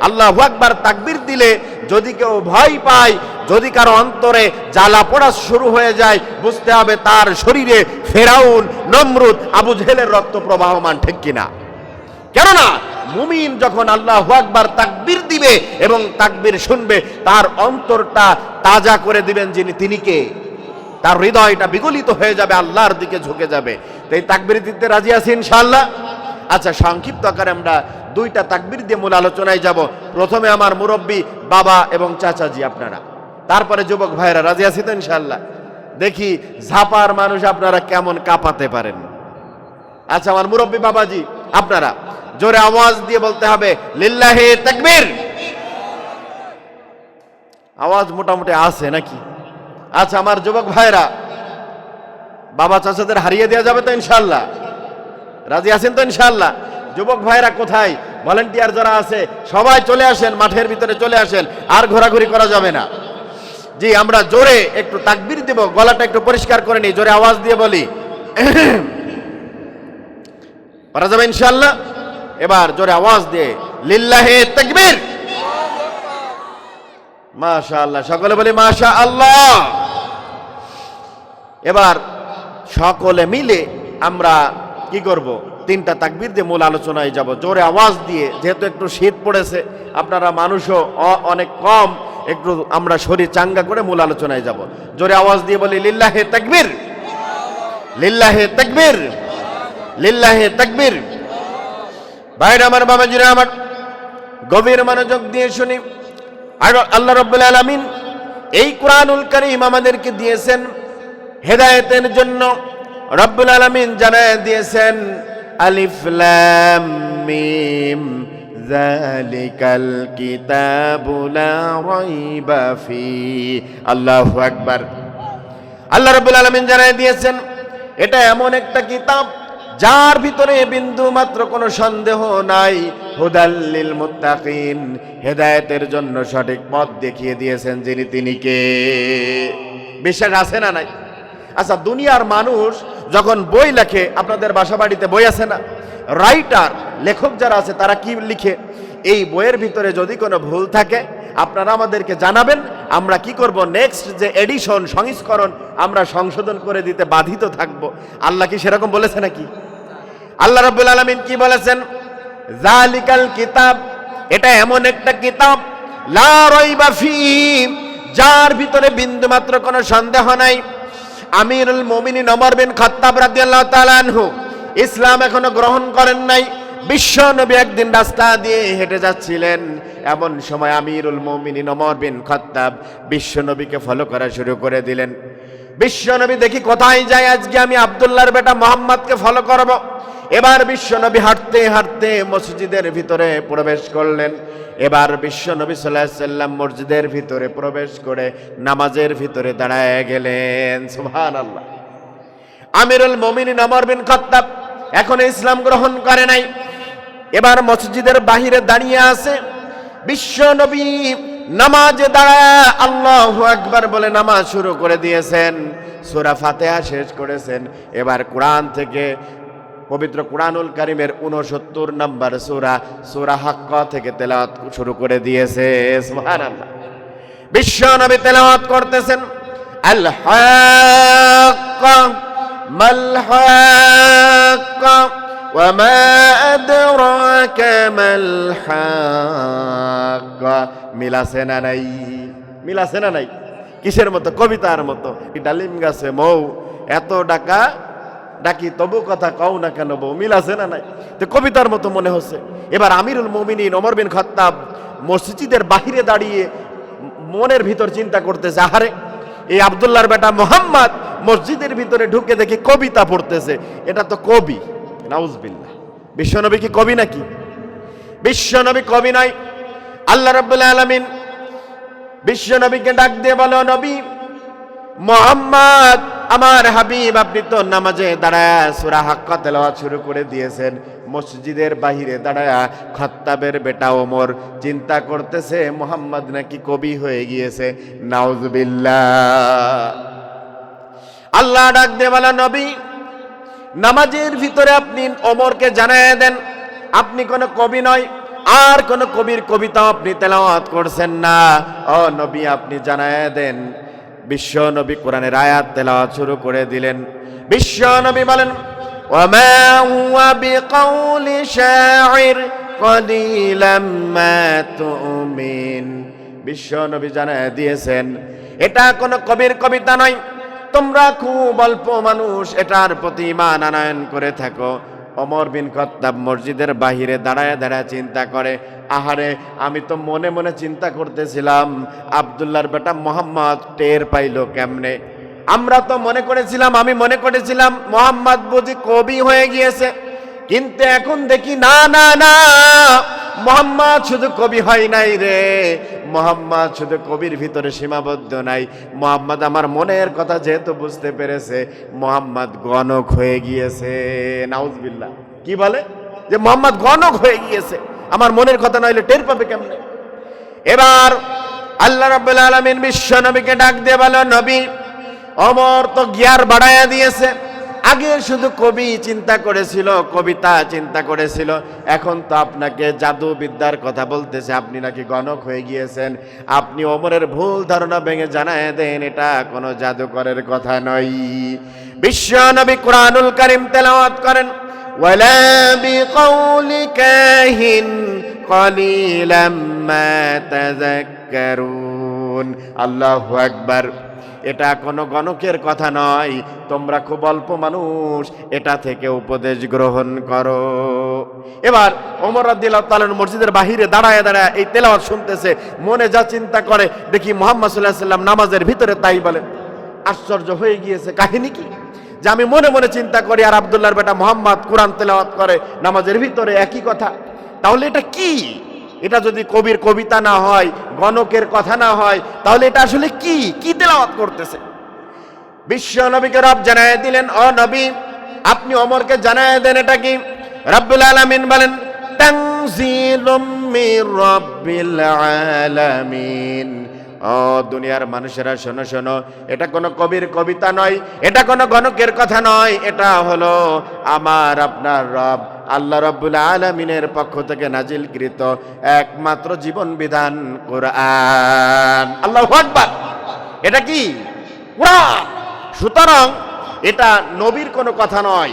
আল্লাহু আকবার তাকবীর দিলে যদি কেউ ভয় পায়, যদি কারো অন্তরে জ্বালা পোড়া শুরু হয়ে যায়, বুঝতে হবে তার শরীরে ফেরাউন, নমরুদ, আবু জেহেলের রক্ত প্রবাহমান, ঠিক কিনা? কেননা মুমিন যখন আল্লাহু আকবার তাকবীর দিবে এবং তাকবীর শুনবে, তার অন্তরটা তাজা করে দিবেন যিনি, তিনি কে? তার হৃদয়টা বিগলিত হয়ে যাবে, আল্লাহর দিকে ঝুঁকে যাবে। তো এই তাকবীর দিতে রাজি আছি ইনশাআল্লাহ? আচ্ছা, সংক্ষিপ্ত আকারে আমরা দুইটা তাকবীর দিয়ে মূল আলোচনায় যাব। প্রথমে আমার মুরব্বী বাবা এবং চাচাজি আপনারা, তারপরে যুবক ভাইরা। রাজি আছি তো ইনশাআল্লাহ? দেখি ঝাপার মানুষ আপনারা কেমন কাঁপাতে পারেন। আচ্ছা, আমার মুরব্বী বাবাজি আপনারা জোরে আওয়াজ দিয়ে বলতে হবে লিল্লাহি তাকবীর। আওয়াজ মোটামুটি আছে নাকি? আচ্ছা, আমার যুবক ভাইরা, বাবা চাচাদের হারিয়ে দেওয়া যাবে তো ইনশাআল্লাহ? রাজি আছেন তো ইনশাআল্লাহ? যুবক ভাইরা কোথায়? ভলান্টিয়ার যারা আছে সবাই চলে আসেন, মাঠের ভিতরে চলে আসেন, আর ঘোরাঘুরি করা যাবে না। জি, আমরা জোরে একটু তাকবীর দেব, গলাটা একটু পরিষ্কার করে নিই, জোরে আওয়াজ দিয়ে বলি। পারা যাবে ইনশাআল্লাহ? এবার জোরে আওয়াজ দিয়ে লিল্লাহি তাকবীর। মাশাআল্লাহ, সকলে বলি মাশাআল্লাহ। এবার সকলে মিলে আমরা কি করব? তিনটা তাকবীর দিয়ে মূল আলোচনায় যাব, জোরে আওয়াজ দিয়ে। যেহেতু একটু শীত পড়েছে, আপনারা মানুষও অনেক কম, একটু আমরা শরীর চাঙ্গা করে মূল আলোচনায় যাব। জোরে আওয়াজ দিয়ে বলি লিল্লাহি তাকবীর, লিল্লাহি তাকবীর, লিল্লাহি তাকবীর। ভাইরা আমার, বাবাজিরা আমার, গভীর মনোযোগ দিয়ে শুনি। আর আল্লাহ রাব্বুল আলামিন এই কুরআনুল কারীম আমাদেরকে দিয়েছেন হেদায়েতের জন্য। রাব্বুল আলামিন জানায় দিয়েছেন আলিফ লাম মিম যালিকাল কিতাবু লা রাইবা ফি। আল্লাহু আকবার। আল্লাহ রাব্বুল আলামিন জানায় দিয়েছেন এটা এমন একটা কিতাব যার ভিতরে বিন্দু মাত্র কোনো সন্দেহ নাই। হুদাল লিল মুত্তাকিন, হেদায়েতের জন্য সঠিক পথ দেখিয়ে দিয়েছেন যিনি, তিনি কে? বিশ্বাস আছে না নাই? আচ্ছা, দুনিয়ার মানুষ যখন বই লেখে, আপনাদের বাসা বাড়িতে বই আছে না? রাইটার, লেখক যারা আছে তারা কি লিখে? এই বইয়ের ভিতরে যদি কোনো ভুল থাকে আপনারা আমাদেরকে জানাবেন, আমরা কি করব, নেক্সট যে এডিশন, সংস্করণ, আমরা সংশোধন করে দিতে বাধিত থাকব। আল্লাহ কি সেরকম বলেছে নাকি? আল্লাহ রাব্বুল আলামিন কি বলেছেন? যালিকাল কিতাব, এটা এমন একটা কিতাব লা রাইবা ফি, যার ভিতরে বিন্দুমাত্র কোনো সন্দেহ নাই। আমিরুল মুমিনিন ওমর বিন খাত্তাব রাদিয়াল্লাহু তাআলা আনহু ইসলাম এখনো গ্রহণ করেন নাই। বিশ্ব নবী একদিন রাস্তা দিয়ে হেঁটে যাচ্ছিলেন, এমন সময় আমিরুল মুমিনিন ওমর বিন খাত্তাব বিশ্ব নবীকে ফলো করা শুরু করে দিলেন। বিশ্ব নবী দেখি কোথায় যায়, আজকে আমি আব্দুল্লাহর বেটা মোহাম্মদকে ফলো করব। এবার বিশ্ব নবী হাঁটতে হাঁটতে মসজিদের ভিতরে প্রবেশ করলেন। এবার বিশ্ব নবী সাল্লাল্লাহু আলাইহি সাল্লাম মসজিদের ভিতরে প্রবেশ করে নামাজের ভিতরে দাঁড়ায় গেলেন। সুবহানাল্লাহ। আমিরুল মুমিনিন ওমর বিন খাত্তাব এখন ইসলাম গ্রহণ করে নাই, এবার মসজিদের বাহিরে দাঁড়িয়ে আছে। বিশ্ব নবী নামাজে দাঁড়ায় আল্লাহু আকবার বলে নামাজ শুরু করে দিয়েছেন। সূরা ফাতিহা শেষ করেছেন। এবার কোরআন থেকে, পবিত্র কুরআনুল কারীমের 69 নম্বর সূরা, সূরা হাক্কা থেকে তেলাওয়াত শুরু করে দিয়েছে। সুবহানাল্লাহ। বিশ্ব নবী তেলাওয়াত করতেছেন আল হাক্কা মাল হাক্কা ওয়া মা আদরাকা মাল হাক্কা। মিলাছে না নাই? মিলাছে না নাই? কিসের মতো? কবিতার মতো। ডালিম গাছে মৌ এত ডাকি তবু কথা কও না কেন বউ। মিল আছে না নাই? তো কবিতার মতো মনে হচ্ছে। এবার আমিরুল মুমিনিন ওমর বিন খাত্তাব মসজিদের বাহিরে দাঁড়িয়ে মনের ভিতর চিন্তা করতেছে, আহারে এই আব্দুল্লাহর বেটা মোহাম্মদ মসজিদের ভিতরে ঢুকে দেখি কবিতা পড়তেছে, এটা তো কবি। নাউজুবিল্লাহ। বিশ্বনবী কি কবি নাকি? বিশ্বনবী কবি নয়। আল্লাহ রাব্বুল আলামিন বিশ্বনবীকে ডাক দিয়ে বলো, নবী মোহাম্মদ আমার হাবিব, আপনি তো নামাজে দাঁড়ায় সূরা হাক্কা তেলাওয়াত শুরু করে দিয়েছেন। মসজিদের বাহিরে দাঁড়ায় খাত্তাবের বেটা ওমর চিন্তা করতেছে মোহাম্মদ নাকি কবি হয়ে গিয়েছে। নাউজুবিল্লাহ। আল্লাহ ডাক দিয়ে বলা, নবী নামাজের ভিতরে আপনি ওমরকে জানায় দেন আপনি কোনো কবি নয়, আর কোন কবির কবিতা আপনি তেলাওয়াত করছেন না। ও নবী, আপনি জানায় দেন। বিশ্ব নবী কোরআনের আয়াত তেলাওয়াত শুরু করে দিলেন। বিশ্ব নবী বলেন, ওয়ামা হুয়া বিকাউলি শাইর কলিলাম মা তুমিন। বিশ্ব নবী জানায় দিয়েছেন এটা কোনো কবির কবিতা নয়, তোমরা খুব অল্প মানুষ এটার প্রতি ঈমান আনয়ন করে থাকো। ওমর বিন খাত্তাব মসজিদের বাহিরে দাঁড়ায় দাঁড়ায় চিন্তা করে, আহারে আমি তো মনে মনে চিন্তা করতেছিলাম আব্দুল্লাহর বেটা মোহাম্মদ টের পাইলো কেমনে? আমরা তো আমি মনে করেছিলাম মোহাম্মদ বুঝি কবি হয়ে গিয়েছে, কিন্তু এখন দেখি না না না, মোহাম্মদ শুধু কবি হয় নাই রে, মোহাম্মদ শুধু কবির ভিতরে সীমাবদ্ধ নাই। মোহাম্মদ আমার মনের কথা যেহেতু বুঝতে পেরেছে, মোহাম্মদ গণক হয়ে গিয়েছে। নাউজুবিল্লাহ। কি বলে? যে মোহাম্মদ গণক হয়ে গিয়েছে, আমার মনের কথা নইলে টের পাবে কেমনে? এবার আল্লাহ রাব্বুল আলামিন বিশ্ব নবীকে ডাক দিয়ে বলো, নবী ওমর তো গিয়ার বাড়ায়া দিয়েছে। আগে শুধু কবি চিন্তা করেছিল, কবিতা চিন্তা করেছিল, এখন তো আপনাকে জাদু বিদ্যার কথা বলতেছে, আপনি নাকি গণক হয়ে গিয়েছেন। আপনি ওমরের ভুল ধারণা ভেঙে জানায় দেন এটা কোনো জাদুকরের কথা নয়। বিশ্ব নবী কুরআনুল কারীম তেলাওয়াত করেন, ওয়ালা বিকাউলি কাহিন কলিলাম মা তাযাক্কারুন। আল্লাহু আকবার। এটা কোনো গণকের কথা নয়, তোমরা খুব অল্প মানুষ, এটা থেকে উপদেশ গ্রহণ করো। এবার ওমর রাদিয়াল্লাহু তাআলা মসজিদের বাহিরে দাঁড়ায় দাঁড়ায় এই তেলাওয়াত শুনতেছে, মনে যা চিন্তা করে, দেখি মুহাম্মদ সাল্লাল্লাহু আলাইহি ওয়াসাল্লাম নামাজের ভিতরে তাই বলেন। আশ্চর্য হয়ে গিয়েছে, কাহিনী কি যে আমি মনে মনে চিন্তা করি আর আব্দুল্লাহর বেটা মুহাম্মদ কোরআন তেলাওয়াত করে নামাজের ভিতরে, একই কথা। তাহলে এটা কি? এটা যদি কবির কবিতা না হয়, গণকের কথা না হয়, তাহলে এটা আসলে কি কি তেলাওয়াত করতেছে? বিশ্ব নবীকে রব জানায় দিলেন, ও নবী আপনি ওমরকে জানায় দেন এটা কি। রব্বুল আলামিন বলেন, তানজিলুম মির রাব্বিল আলামিন। ও দুনিয়ার মানুষেরা শোনো শোনো, এটা কোনো কবির কবিতা নয়, এটা কোনো গণকের কথা নয়, এটা হলো আমার আপনার রব আল্লাহ রাব্বুল আলামিনের পক্ষ থেকে নাজিলকৃত একমাত্র জীবন বিধান কোরআন। আল্লাহু আকবার। এটা কি? কোরআন। সুতরাং এটা নবীর কোনো কথা নয়।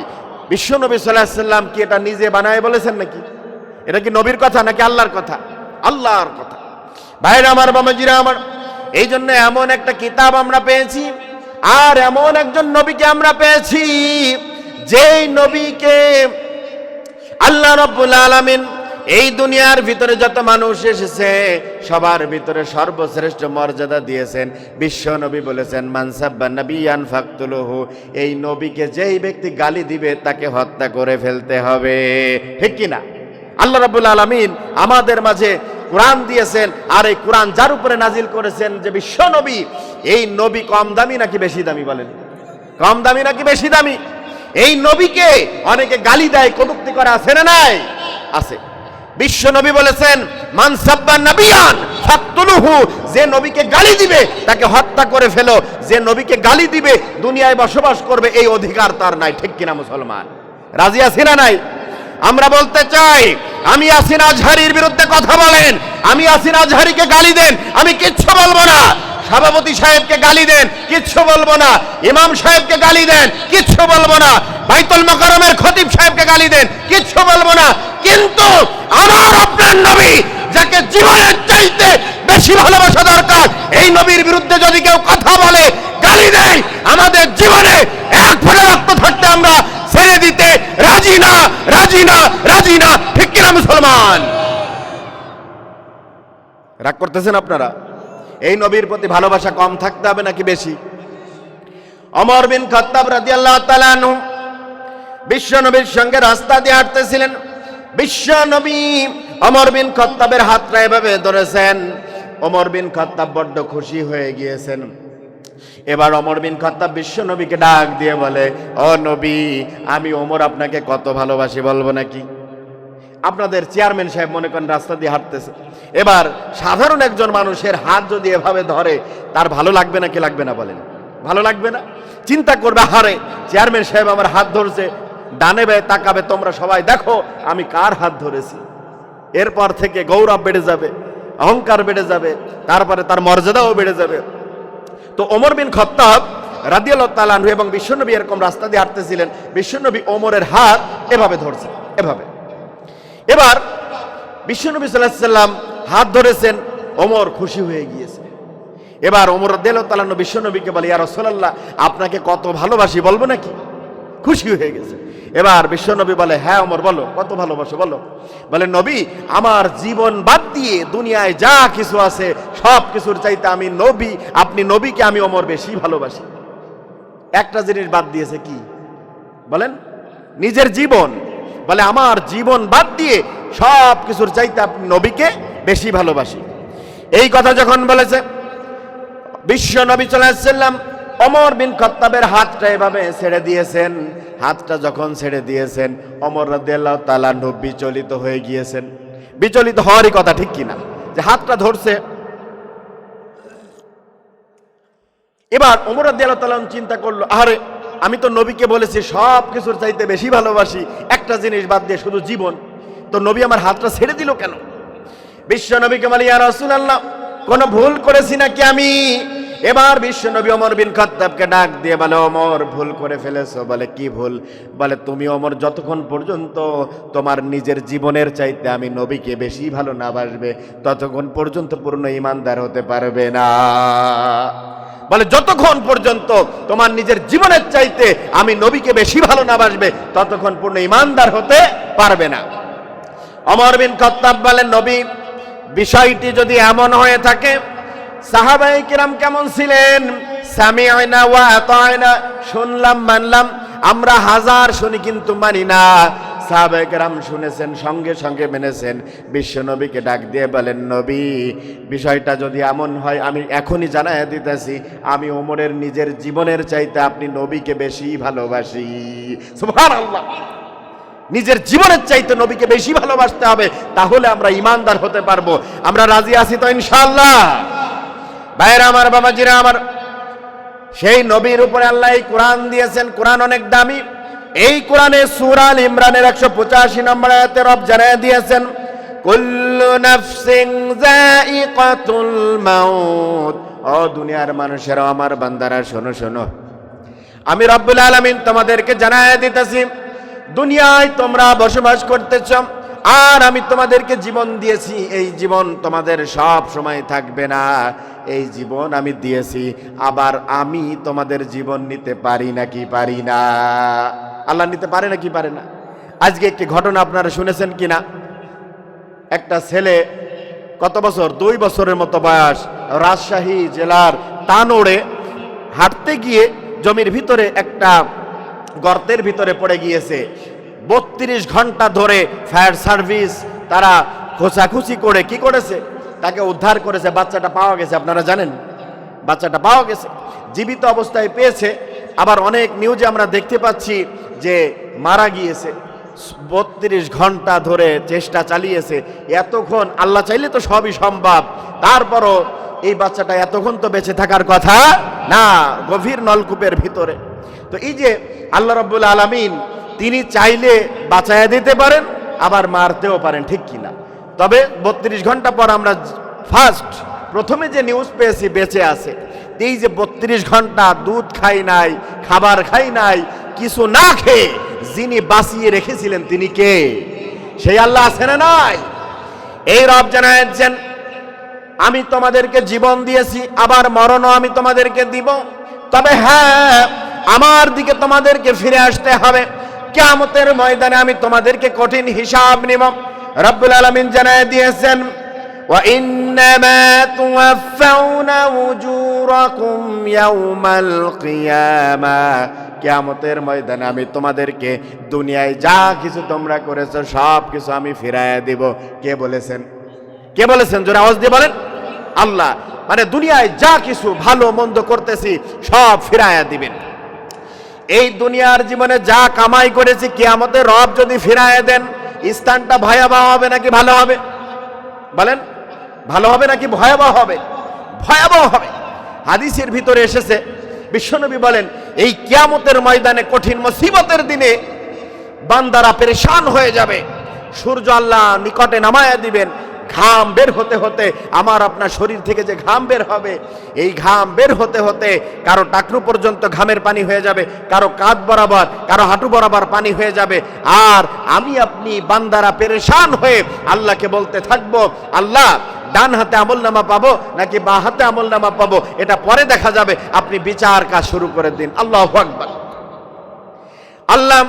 বিশ্ব নবী সাল্লাল্লাহু আলাইহি ওয়াসাল্লাম কি এটা নিজে বানায় বলেছেন নাকি? এটা কি নবীর কথা নাকি আল্লাহর কথা? আল্লাহর কথা। ভাইরা আমার, বাবাজিরা আমার, এই জন্য এমন একটা কিতাব আমরা পেয়েছি আর এমন একজন নবীকে আমরা পেয়েছি, যেই নবীকে আল্লাহ রাব্বুল আলামিন এই দুনিয়ার ভিতরে যত মানুষ এসেছে সবার ভিতরে সর্বশ্রেষ্ঠ মর্যাদা দিয়েছেন। বিশ্ব নবী বলেছেন, মান সাব্বা নাবিয়ান ফাকতুলুহু। এই নবীকে যেই ব্যক্তি গালি দিবে তাকে হত্যা করে ফেলতে হবে। ঠিক কি না? আল্লাহ রাব্বুল আলামিন আমাদের মাঝে কোরআন দিয়েছেন, আর এই কোরআন যার উপরে নাজিল করেছেন যে বিশ্ব নবী, এই নবী কম দামি নাকি বেশি দামি? বলেন, কম দামি নাকি বেশি দামি? এই নবীকে অনেকে গালি দেয়, কটূক্তি করে, আছে না নাই? আছে। বিশ্ব নবী বলেছেন, মান সাব্বা নাবিয়ান ফাকতুলুহু। যে নবীকে গালি দিবে তাকে হত্যা করে ফেলো। যে নবীকে গালি দিবে দুনিয়ায় বসবাস করবে এই অধিকার তার নাই। ঠিক কিনা মুসলমান? রাজি আছি না নাই? আমরা বলতে চাই, আমি ইয়াসিন আজহারীর বিরুদ্ধে কথা বলেন, আমি ইয়াসিন আজহারীকে গালি দেন, আমি কিচ্ছু বলবো না। সভাপতি সাহেবকে গালি দেন, কিচ্ছু বলবো না। ইমাম সাহেবকে গালি দেন, কিচ্ছু বলবো না। বাইতুল মোকাররমের খতিব সাহেবকে গালি দেন, কিচ্ছু বলবো না। কিন্তু আমার আপনার নবী, যাকে জীবনের চাইতে বেশি ভালোবাসা দরকার, এই নবীর বিরুদ্ধে যদি কেউ কথা বলে, গালি দেয়, আমাদের জীবনে এক ফোঁটা রক্ত থাকতে আমরা ছেড়ে দিতে রাজি না, রাজি না, রাজি না। ঠিক কিনা মুসলমান? রাগ করতেছেন আপনারা? এই নবীর প্রতি ভালোবাসা কম থাকতে হবে নাকি বেশি? ওমর বিন খাত্তাব রাদিয়াল্লাহু তাআলা আনহু বিশ্ব নবীর সঙ্গে রাস্তা দিয়ে হাঁটতেছিলেন। বিশ্ব নবী ওমর বিন খাত্তাবের হাতটা এভাবে ধরেছেন। ওমর বিন খাত্তাব বড্ড খুশি হয়ে গিয়েছেন। এবার ওমর বিন খাত্তাব বিশ্ব নবীকে ডাক দিয়ে বলে, ও নবী, আমি ওমর আপনাকে কত ভালোবাসি বলবো নাকি? আপনাদের চেয়ারম্যান সাহেব মনে করেন রাস্তা দিয়ে হাঁটতেছে, এবার সাধারণ একজন মানুষের হাত যদি এভাবে ধরে, তার ভালো লাগবে নাকি লাগবে না? বলেন, ভালো লাগবে না? চিন্তা করবে, হারে চেয়ারম্যান সাহেব আমার হাত ধরছে, ডানে বায়ে তাকাবে, তোমরা সবাই দেখো আমি কার হাত ধরেছি। এরপর থেকে গৌরব বেড়ে যাবে, অহংকার বেড়ে যাবে, তারপরে তার মর্যাদাও বেড়ে যাবে। তো ওমর বিন খাত্তাব রাদিয়াল্লাহু তাআলা আনহু এবং বিশ্বনবী এরকম রাস্তা দিয়ে হাঁটতেছিলেন। বিশ্বনবী ওমরের হাত এভাবে ধরছে, এভাবে। এবার বিশ্বনবী সাল্লাল্লাহু আলাইহি সাল্লাম হাত ধরেছেন, ওমর খুশি হয়ে গিয়েছে। এবার ওমর রাদিয়াল্লাহু তাআলা আনহু বিশ্বনবীকে বলে, ইয়া রাসূলুল্লাহ, আপনাকে কত ভালোবাসি বলবো নাকি? খুশি হয়ে গেছে। এবার বিশ্বনবী বলে, হ্যাঁ ওমর বলো, কত ভালোবাসো বলো। বলে, নবী, আমার জীবন বাদ দিয়ে দুনিয়ায় যা কিছু আছে সব কিছুর চাইতে আমি নবী, আপনি নবীকে আমি ওমর বেশি ভালোবাসি। একটা জিনিস বাদ দিয়েছে, কি বলেন? নিজের জীবন। বলে, আমার জীবন বাদ দিয়ে সব কিছুর চাইতে আপনি নবীকে বেশি ভালোবাসি। এই কথা যখন বলেছে, বিশ্ব নবী সাল্লাল্লাহু আলাইহি ওয়াসাল্লাম ওমর বিন খাত্তাবের হাতটা এভাবে ছেড়ে দিয়েছেন। হাতটা যখন ছেড়ে দিয়েছেন, ওমর রাদিয়াল্লাহু তাআলা আনহু বিচলিত হয়ে গিয়েছেন। বিচলিত হওয়ারই কথা, ঠিক কিনা? যে হাতটা ধরছে। এবার ওমর রাদিয়াল্লাহু তাআলা চিন্তা করলো, আরে আমি তো নবীকে বলেছি সব কিছুর চাইতে বেশি ভালোবাসি, একটা জিনিস বাদ দিয়ে শুধু জীবন, তো নবী আমার হাতটা ছেড়ে দিল কেন? বিশ্ব নবীকে বলে, ইয়া রাসূলুল্লাহ, কোনো ভুল করেছি নাকি আমি? এবার বিশ্ব নবী ওমর বিন খাত্তাবকে ডাক দিয়ে বলে, ওমর, ভুল করে ফেলেছো। বলে, কি ভুল? বলে, তুমি ওমর যতক্ষণ পর্যন্ত তোমার নিজের জীবনের চাইতে আমি নবীকে বেশি ভালো না বাসবে, ততক্ষণ পর্যন্ত পূর্ণ ঈমানদার হতে পারবে না। বলে, যতক্ষণ পর্যন্ত তোমার নিজের জীবনের চাইতে আমি নবীকে বেশি ভালো না বাসবে, ততক্ষণ পূর্ণ ঈমানদার হতে পারবে না। ওমর বিন খাত্তাব বলেন, নবী বিষয়টি যদি এমন হয়ে থাকে, সাহাবায়ে কিরাম কেমন ছিলেন? সামি'না ওয়া আতা'না, শুনলাম মানলাম, আমরা হাজার শুনি কিন্তু মানি না। সাহাবায়ে কেরাম শুনেছেন, সঙ্গে সঙ্গে মেনেছেন। বিশ্ব নবীকে ডাক দিয়ে বলেন, নবী বিষয়টা যদি এমন হয়, আমি এখনই জানাইয়া দিতেছি, আমি ওমরের নিজের জীবনের চাইতে আপনি নবীকে বেশি ভালোবাসি। সুবহানাল্লাহ। নিজের জীবনের চাইতে নবীকে বেশি ভালোবাসতে হবে, তাহলে আমরা ইমানদার হতে পারবো। আমরা রাজি আছি তো ইনশাআল্লাহ? ভাইরা আমার, বাবাজিরা আমার, সেই নবীর উপরে আল্লাহ এই কোরআন দিয়েছেন। কোরআন অনেক দামি। এই কোরআনে সূরা আল ইমরানের 185 নম্বর আয়াতে রব জানায় দিয়েছেন, কুল্লু নাফসিন যায়িকাতুল মাউত। ও দুনিয়ার মানুষেরা, আমার বান্দারা, শোনো শোনো, আমি রব্বুল আলামিন তোমাদেরকে জানায় দিতেছি, দুনিয়ায় তোমরা বসবাস করতেছ, আর আমি তোমাদেরকে জীবন দিয়েছি। এই জীবন তোমাদের সব সময় থাকবে না। এই জীবন আমি দিয়েছি, আবার আমি তোমাদের জীবন নিতে পারি নাকি পারি না? আল্লাহ নিতে পারে নাকি পারে না? আজকে একটি ঘটনা আপনারা শুনেছেন কিনা? একটা ছেলে, কত বছর, 2 বছরের মতো বয়স, রাজশাহী জেলার তানোড়ে হাঁটতে গিয়ে জমির ভিতরে একটা গর্তের ভিতরে পড়ে গিয়েছে। 32 ঘন্টা ধরে ফায়ার সার্ভিস তারা খোঁচাখুচি করে কি করেছে, তাকে উদ্ধার করেছে। বাচ্চাটা পাওয়া গেছে, আপনারা জানেন, বাচ্চাটা পাওয়া গেছে, জীবিত অবস্থায় পেয়েছে। আবার অনেক নিউজে আমরা দেখতে পাচ্ছি যে মারা গিয়েছে। 32 ঘন্টা ধরে চেষ্টা চালিয়েছে। এতক্ষণ, আল্লাহ চাইলে তো সবই সম্ভব, তারপরও এই বাচ্চাটা এতক্ষণ তো বেঁচে থাকার কথা না, গভীর নলকূপের ভিতরে। তো এই যে আল্লাহ রাব্বুল আলামিন, তিনি চাইলে বাঁচায়া দিতে পারেন, আবার মারতেও পারেন, ঠিক কিনা? তবে 32 ঘন্টা পর আমরা প্রথমে যে নিউজ পেয়েছি বেঁচে আছে। এই যে 32 ঘন্টা দুধ খাই নাই, খাবার খাই নাই, কিছু না খেয়ে যিনি বাঁচিয়ে রেখেছিলেন তিনি কে? সেই আল্লাহ আছে না নাই? এই রব জানাচ্ছেন, আমি তোমাদেরকে জীবন দিয়েছি, আবার মরণও আমি তোমাদেরকে দিব। তবে হ্যাঁ, আমার দিকে তোমাদেরকে ফিরে আসতে হবে। কিয়ামতের ময়দানে আমি তোমাদেরকে কঠিন হিসাব নিব। রব্বুল আলামিন জানায় দিয়েছেন, ওয়া ইন্নামা তুওয়াফাউনা উজুরাকুম ইয়াউমাল কিয়ামাহ। কিয়ামতের ময়দানে আমি তোমাদেরকে দুনিয়ায় যা কিছু তোমরা করেছো সব কিছু আমি ফিরাইয়া দিব। কে বলেছেন? কে বলেছেন? জোরে আওয়াজ দিয়ে বলেন। আল্লাহ। মানে দুনিয়ায় যা কিছু ভালো মন্দ করতেছি সব ফিরাইয়া দিবেন। এই দুনিয়ার জীবনে যা কামাই করেছি, কিয়ামতে রব যদি ফিরাইয়া দেন, স্থানটা ভয়াবহ হবে নাকি ভালো হবে? বলেন, ভালো হবে নাকি ভয়াবহ হবে? ভয়াবহ হবে। হাদিসের ভিতরে এসেছে, বিশ্বনবী বলেন, এই কিয়ামতের ময়দানে কঠিন মুসিবতের দিনে বান্দারা পেরেশান হয়ে যাবে। সূর্য আল্লাহ নিকটে নামায়া দিবেন, ঘাম বের হতে হতে, আমার আপনার শরীর থেকে যে ঘাম বের হবে, এই ঘাম বের হতে হতে কারো টাকনু পর্যন্ত ঘামের পানি হয়ে যাবে, কারো কাঁধ বরাবর, কারো হাঁটু বরাবর পানি হয়ে যাবে। আর আমি আপনি বান্দারা পেরেশান হয়ে আল্লাহকে বলতে থাকবো, আল্লাহ ডান হাতে আমলনামা পাবো নাকি বা হাতে আমলনামা পাবো এটা পরে দেখা যাবে, আপনি বিচার কাজ শুরু করে দিন। আল্লাহু আকবার। আল্লাহ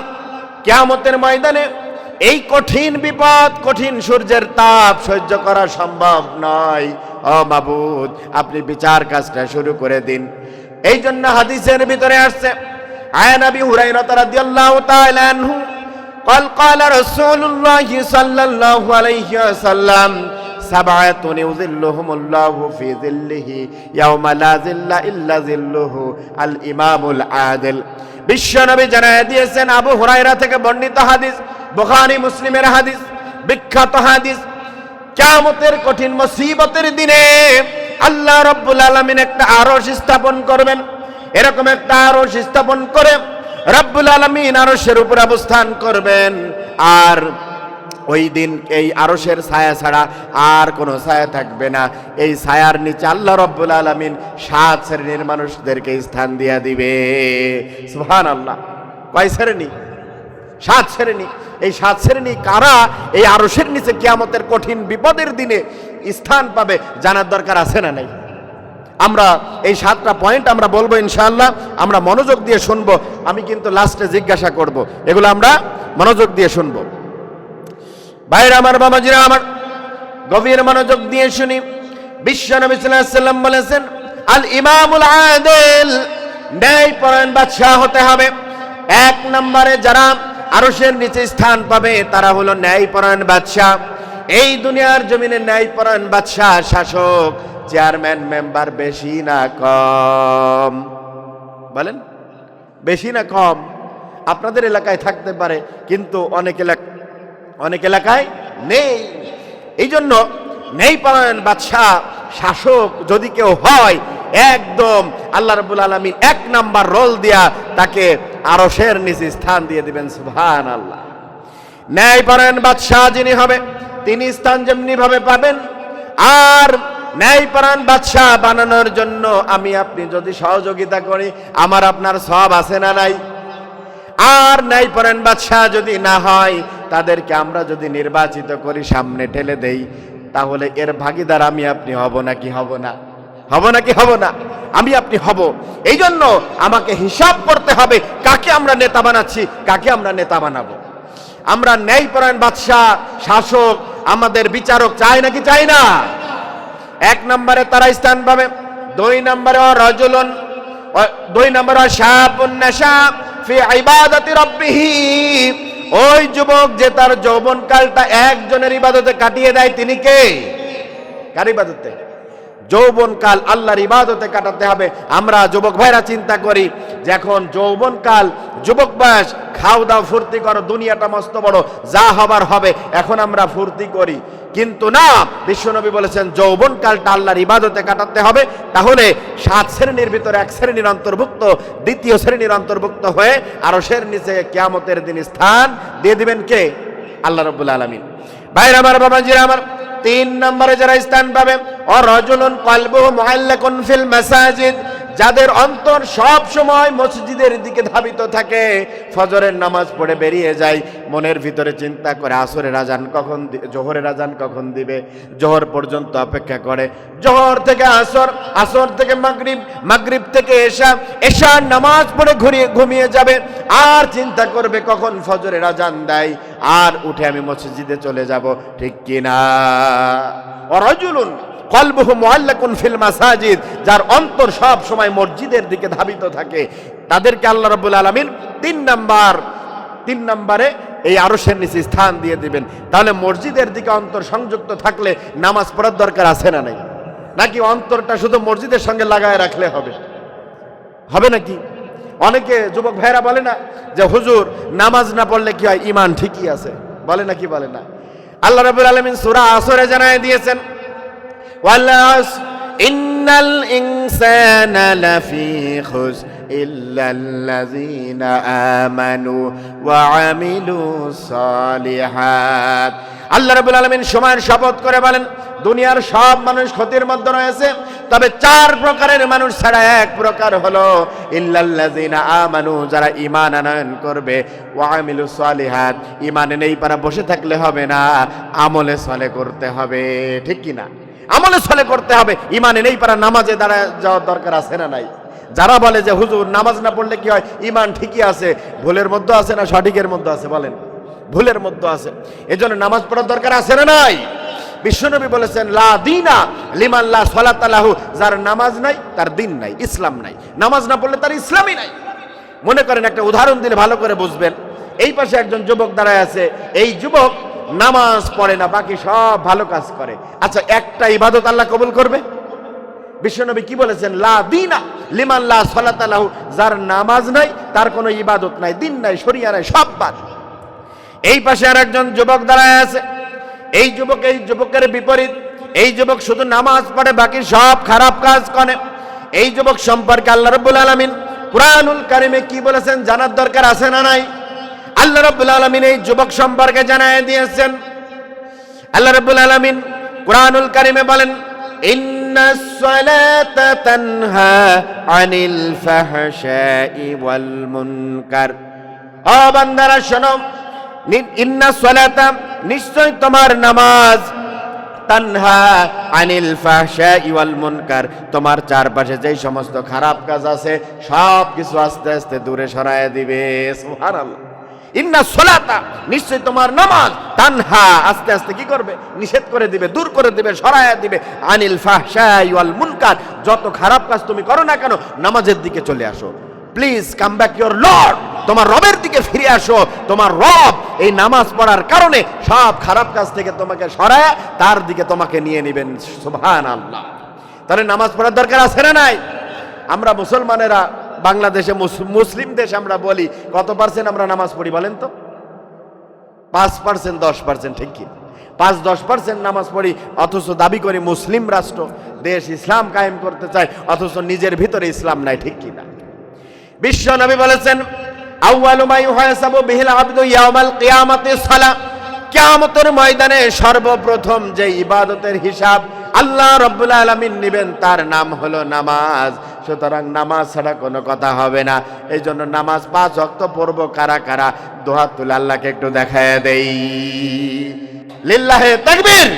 কিয়ামতের ময়দানে এই কঠিন বিপদ, কঠিন সূর্যের তাপ সহ্য করা সম্ভব নয়। ও মাবুদ, আপনি বিচার কাজটা শুরু করে দিন। এই জন্য হাদিসের ভিতরে আসছে, আন আবি হুরায়রা রাদিয়াল্লাহু তাআলা আনহু قال قال رسول الله صلى الله عليه وسلم سبعة يظلهم الله في ظله يوم لا ظل إلا ظله الإمام العادل। বিশ্বনবী জানায় দিয়েছেন, আবু হুরায়রা থেকে বর্ণিত হাদিস, বুখারী মুসলিমের হাদিস, বিখ্যাত হাদিস। কিয়ামতের কঠিন মুসিবতের দিনে আল্লাহ রাব্বুল আলামিন একটা আরশ স্থাপন করবেন। এরকম একটা আরশ স্থাপন করে রাব্বুল আলামিন আরশের উপর অবস্থান করবেন। আর ওই দিন এই আরশের ছায়া ছাড়া আর কোনো ছায়া থাকবে না। এই ছায়ার নিচে আল্লাহ রাব্বুল আলামিন 7 শ্রেণীর মানুষদেরকে স্থান দিয়া দিবে। সুবহানাল্লাহ। কয় শ্রেণী? 7 শ্রেণী। এই 7 শ্রেণী কারা এই আরশের নিচে কিয়ামতের কঠিন বিপদের দিনে স্থান পাবে জানার দরকার আছে না নাই? আমরা এই 7টা পয়েন্ট আমরা বলবো ইনশাআল্লাহ। আমরা মনোযোগ দিয়ে শুনবো। আমি কিন্তু লাস্টে জিজ্ঞাসা করব, এগুলো আমরা মনোযোগ দিয়ে শুনবো। ভাইরা আমার, বাবাজিরা আমার, গভীর মনোযোগ দিয়ে শুনি। বিশ্বনবী সাল্লাল্লাহু আলাইহি ওয়াসাল্লাম বলেছেন, আল ইমামুল আদিল, ন্যায়পরায়ণ বাদশাহ হতে হবে। এক নম্বরে যারা আরশের নিচে স্থান পাবে তারা হলো ন্যায়পরায়ণ বাদশাহ। এই দুনিয়ার জমিনে ন্যায়পরায়ণ বাদশাহ, শাসক, চেয়ারম্যান, মেম্বার বেশি না কম? বলেন, বেশি না কম? আপনাদের এলাকায় থাকতে পারে, কিন্তু অনেক এলাকায় নেই। এই জন্য ন্যায়পরায়ণ বাদশাহ, শাসক যদি কেউ হয়, একদম আল্লাহ রাব্বুল আলামিন এক নাম্বার রোল দিয়া তাকে আরশের নিচে স্থান দিয়ে দিবেন। সুবহানাল্লাহ। ন্যায়পরায়ণ বাদশাহ যিনি হবে তিনি স্থান যেমনি ভাবে পাবেন। আর ন্যায়পরায়ণ বাদশাহ বানানোর জন্য আমি আপনি যদি সহযোগিতা করি, আমার আপনার সওয়াব আছে না নাই? আর ন্যায়পরায়ণ বাদশাহ যদি না হয়, তাদেরকে আমরা যদি নির্বাচিত করি, সামনে ঠেলে দেই, তাহলে এর ভাগীদার আমি আপনি হব নাকি হব না? হব নাকি হব না? আমি আপনি হব। এই জন্য আমাকে হিসাব করতে হবে, কাকে আমরা নেতা বানাচ্ছি, কাকে আমরা নেতা বানাবো। আমরা ন্যায়পরায়ণ বাদশাহ, শাসক, আমাদের বিচারক চাই নাকি চাই না? এক নম্বরে তারা স্থান পাবে। দুই নম্বরে রাজুলুন, দুই নম্বরে শাবুন নাশা ফি ইবাদাতি রাব্বিহি, ওই যুবক যে তার যৌবনকালটা একজনের ইবাদতে কাটিয়ে দেয়, তিনি কে? কার ইবাদতে? যৌবনকাল আল্লাহর ইবাদতে কাটাতে হবে। আমরা যুবক ভাইরা চিন্তা করি যে এখন যৌবনকাল, যুবক বয়স, খাও দাও ফুর্তি করো, দুনিয়াটা মস্ত বড়, যা হবার হবে, এখন আমরা ফুর্তি করি। কিন্তু না, বিশ্বনবী বলেছেন যৌবনকালটা আল্লাহর ইবাদতে কাটাতে হবে। তাহলে 7 শ্রেণীর ভিতরে 1 শ্রেণীর অন্তর্ভুক্ত, দ্বিতীয় শ্রেণীর অন্তর্ভুক্ত হয়ে আরশের নিচে কিয়ামতের দিন স্থান দিয়ে দিবেন কে? আল্লাহ রাব্বুল আলামিন। ভাইরা আমার, বাবাজিরা আমার, 3 নম্বরে যারা স্থান পাবে, রাজুলুন কলবুহু মুআল্লাকুন ফিল মাসাজিদ, যাদের অন্তর সব সময় মসজিদের দিকে ধাবিত থাকে, ফজরের নামাজ পড়ে বেরিয়ে যায়, মনের ভিতরে চিন্তা করে আসরের আজান কখন, জোহরের আজান কখন দিবে, জোহর পর্যন্ত অপেক্ষা করে, জোহর থেকে আসর, আসর থেকে মাগরিব, মাগরিব থেকে এশা, এশার নামাজ পড়ে ঘুমিয়ে যাবে, আর চিন্তা করবে কখন ফজরের আজান দেয়, আর উঠে আমি মসজিদে চলে যাব। ঠিক কিনা? রাজুলুন কলবুহু মুআল্লাকুন ফিল মাসাজিদ, যার অন্তর সব সময় মসজিদের দিকে ধাবিত থাকে, তাদেরকে আল্লাহ রাব্বুল আলামিন 3 নম্বরে এই আরশের নিচে স্থান দিয়ে দিবেন। তাহলে মসজিদের দিকে অন্তর সংযুক্ত থাকলে নামাজ পড়ার দরকার আছে না নাই? নাকি অন্তরটা শুধু মসজিদের সঙ্গে লাগায় রাখলে হবে? হবে নাকি? অনেকে যুবক ভাইরা বলে না যে হুজুর নামাজ না পড়লে কি হয়, ঈমান ঠিকই আছে, বলে নাকি বলে না? আল্লাহ রাব্বুল আলামিন সূরা আসরে জানায় দিয়েছেন, ওয়াল আসর ইন্নাল ইনসানা লাফি খুসর ইল্লাল্লাযীনা আমানু ওয়া আমিলুস সালিহাত। আল্লাহ রাব্বুল আলামিন সময়ের শপথ করে বলেন, দুনিয়ার সব মানুষ ক্ষতির মধ্যে রয়েছে, তবে 4 প্রকারের মানুষ ছাড়া 1 প্রকার হলো ইল্লাল্লাযীনা আমানু, যারা ঈমান আনয়ন করবে, ওয়া আমিলুস সালিহাত, ঈমানে নেই পারা বসে থাকলে হবে না, আমলে সালে করতে হবে। ঠিক কি না? আমলে সালে করতে হবে। ঈমানে নেই পারা নামাজে দাঁড়ায় যাওয়ার দরকার আছে না নাই? যারা বলে যে হুজুর নামাজ না পড়লে কি হয়, ঈমান ঠিকই আছে, ভুলের মধ্যে আছে না সঠিকের মধ্যে আছে? বলেন, ভুলের মধ্যে আছে। এজন্য নামাজ পড়ার দরকার আছে না নাই? বিশ্বনবী বলেছেন লা দীনা লিমান লা সালাতা লাহু, যার নামাজ নাই তার দিন নাই, ইসলাম নাই। নামাজ না পড়লে তার ইসলামই নাই। মনে করেন, একটা উদাহরণ দিলে ভালো করে বুঝবেন। এই পাশে একজন যুবক দাঁড়ায় আছে, এই যুবক নামাজ পড়ে না, বাকি সব ভালো কাজ করে। আচ্ছা, একটা ইবাদত আল্লাহ কবুল করবে? বিশ্বনবী কি বলেছেন? লা দীনা লিমান লা সালাতা লাহু, যার নামাজ নাই তার কোনো ইবাদত নাই, দিন নাই, শরিয়া নাই, সব বাদ। এই পাশে আর একজন যুবক দাঁড়ায় আছে, এই যুবকের বিপরীত। এই যুবক শুধু নামাজ পড়ে, বাকি সব খারাপ কাজ করে। এই যুবক সম্পর্কে আল্লাহ রাব্বুল আলামিন কুরআনুল কারীমে কি বলেছেন জানার দরকার আছে না নাই? আল্লাহ রাব্বুল আলামিন এই যুবক সম্পর্কে জানায় দিয়েছেন। আল্লাহ রাব্বুল আলামিন কুরআনুল কারীমে বলেন, ইন্নাস সালাতা তানহা আনিল ফাহশাই ওয়াল মুনকার। ও বান্দারা শোনো, ইন্নাস সালাতা, নিশ্চয় তোমার নামাজ, তানহা আনিল ফাহশাই ওয়াল মুনকার, তোমার চারপাশে যেই সমস্ত খারাপ কাজ আছে সব কিছু আস্তে আস্তে দূরে সরায় দিবে। সুবহানাল্লাহ। ইন্না সলাতা, নিশ্চয় তোমার নামাজ, তানহা, আস্তে আস্তে কি করবে, নিষেধ করে দিবে, দূর করে দিবে, সরায়া দিবে, আনিল ফাহশাই ওয়াল মুনকার, যত খারাপ কাজ তুমি করো না কেন নামাজের দিকে চলে আসো। Please come back your Lord, তোমার রবের দিকে ফিরে আসো। তোমার রব এই নামাজ পড়ার কারণে সব খারাপ কাজ থেকে তোমাকে সরায় তার দিকে তোমাকে নিয়ে নেবেন। সুবহানাল্লাহ। তাহলে নামাজ পড়ার দরকার আছে না নাই? আমরা মুসলমানেরা বাংলাদেশে, মুসলিম দেশ আমরা বলি, কত পার্সেন্ট আমরা নামাজ পড়ি বলেন তো? 5%, 10%, ঠিক কি? 5-10% নামাজ পড়ি, অথচ দাবি করি মুসলিম রাষ্ট্র, দেশ ইসলাম কায়েম করতে চায়, অথচ নিজের ভিতরে ইসলাম নাই, ঠিক কি না? বিশ্ব নবী বলেছেন, আউয়ালু মা ইউহাসাবু বিহিল আবদু ইয়াউমাল কিয়ামাতিস সালাহ, কিয়ামতের ময়দানে সর্বপ্রথম যে ইবাদতের হিসাব আল্লাহ রাব্বুল আলামিন নেবেন তার নাম হলো নামাজ। সুতরাং নামাজ ছাড়া কোনো কথা হবে না। এই জন্য নামাজ 5 ওয়াক্ত পড়বো। কারা কারা দুহাত তুলে আল্লাহকে একটু দেখায় দেই। লিল্লাহে তাকবীর।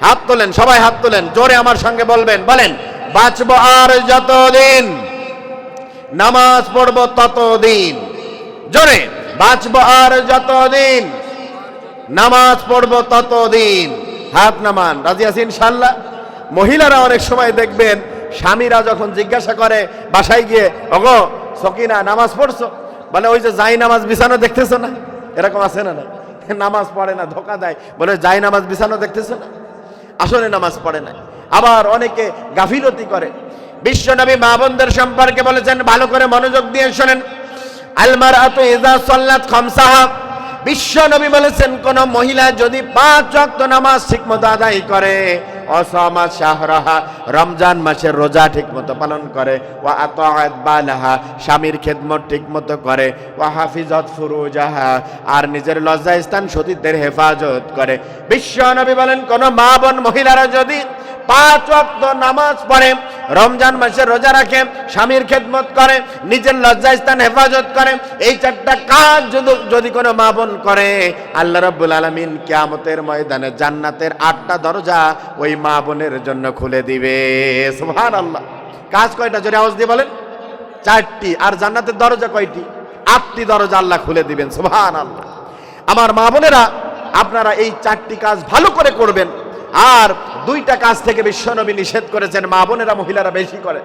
হাত তোলেন, সবাই হাত তোলেন, জোরে আমার সঙ্গে বলবেন, বলেন, বাঁচবো আর যতদিন নামাজ পড়বো ততদিন। জোরে, বাঁচবো আর যতদিন নামাজ পড়বো ততদিন। হাত নামান। রাজি আছি ইনশাআল্লাহ? মহিলারা অনেক সময় দেখবেন স্বামীরা যখন জিজ্ঞাসা করে বাসায় গিয়ে, ওগো সকিনা নামাজ পড়ছো? বলে ওই যে যাই নামাজ বিছানো দেখতেছো না? এরকম আছে না? না, নামাজ পড়ে না, ধোকা দেয়, বলে যাই নামাজ বিছানো দেখতেছো না? আসলে নামাজ পড়ে না। আবার অনেকে গাফিলতি করে। বিশ্বনবী মা বোনদের সম্পর্কে বলেছেন, ভালো করে মনোযোগ দিয়ে শোনেন, আল মারআতু ইযা সাল্লাত খামসাহা, বিশ্বনবী বলেছেন কোন মহিলা যদি 5 ওয়াক্ত নামাজ ঠিকমতো আদায় করে, অসামাত শাহরাহা, রমজান মাসের রোজা ঠিকমতো পালন করে, ওয়া আতাআত বালাহা, স্বামীর খেদমত ঠিকমতো করে, ওয়া হাফিজাত ফুরুজাহা, আর নিজের লজ্জাস্থান সতীত্বের হেফাজত করে। বিশ্বনবী বলেন কোন মা বোন মহিলারা যদি 5 ওয়াক্ত নামাজ পড়ে, রমজান মাসে রোজা রাখে, স্বামীর খেদমত করে, নিজের লজ্জাস্থান হেফাজত করে, এই 4টা কাজ যদি কোনো মা বোন করে, আল্লাহ রাব্বুল আলামিন কিয়ামতের ময়দানে জান্নাতের 8টা দরজা ওই মা বোনের জন্য খুলে দিবে। সুবহানাল্লাহ। কাজ কয়টা? জোরে আওয়াজ দিয়ে বলেন। 4টি। আর জান্নাতের দরজা কয়টি? 8টি দরজা আল্লাহ খুলে দিবেন। সুবহানাল্লাহ। আমার মা বোনেরা, আপনারা এই 4টি কাজ ভালো করে করবেন। আর 2টা কাজ থেকে বিশ্বনবী নিষেধ করেছেন, মা বোনেরা মহিলারা বেশি করে।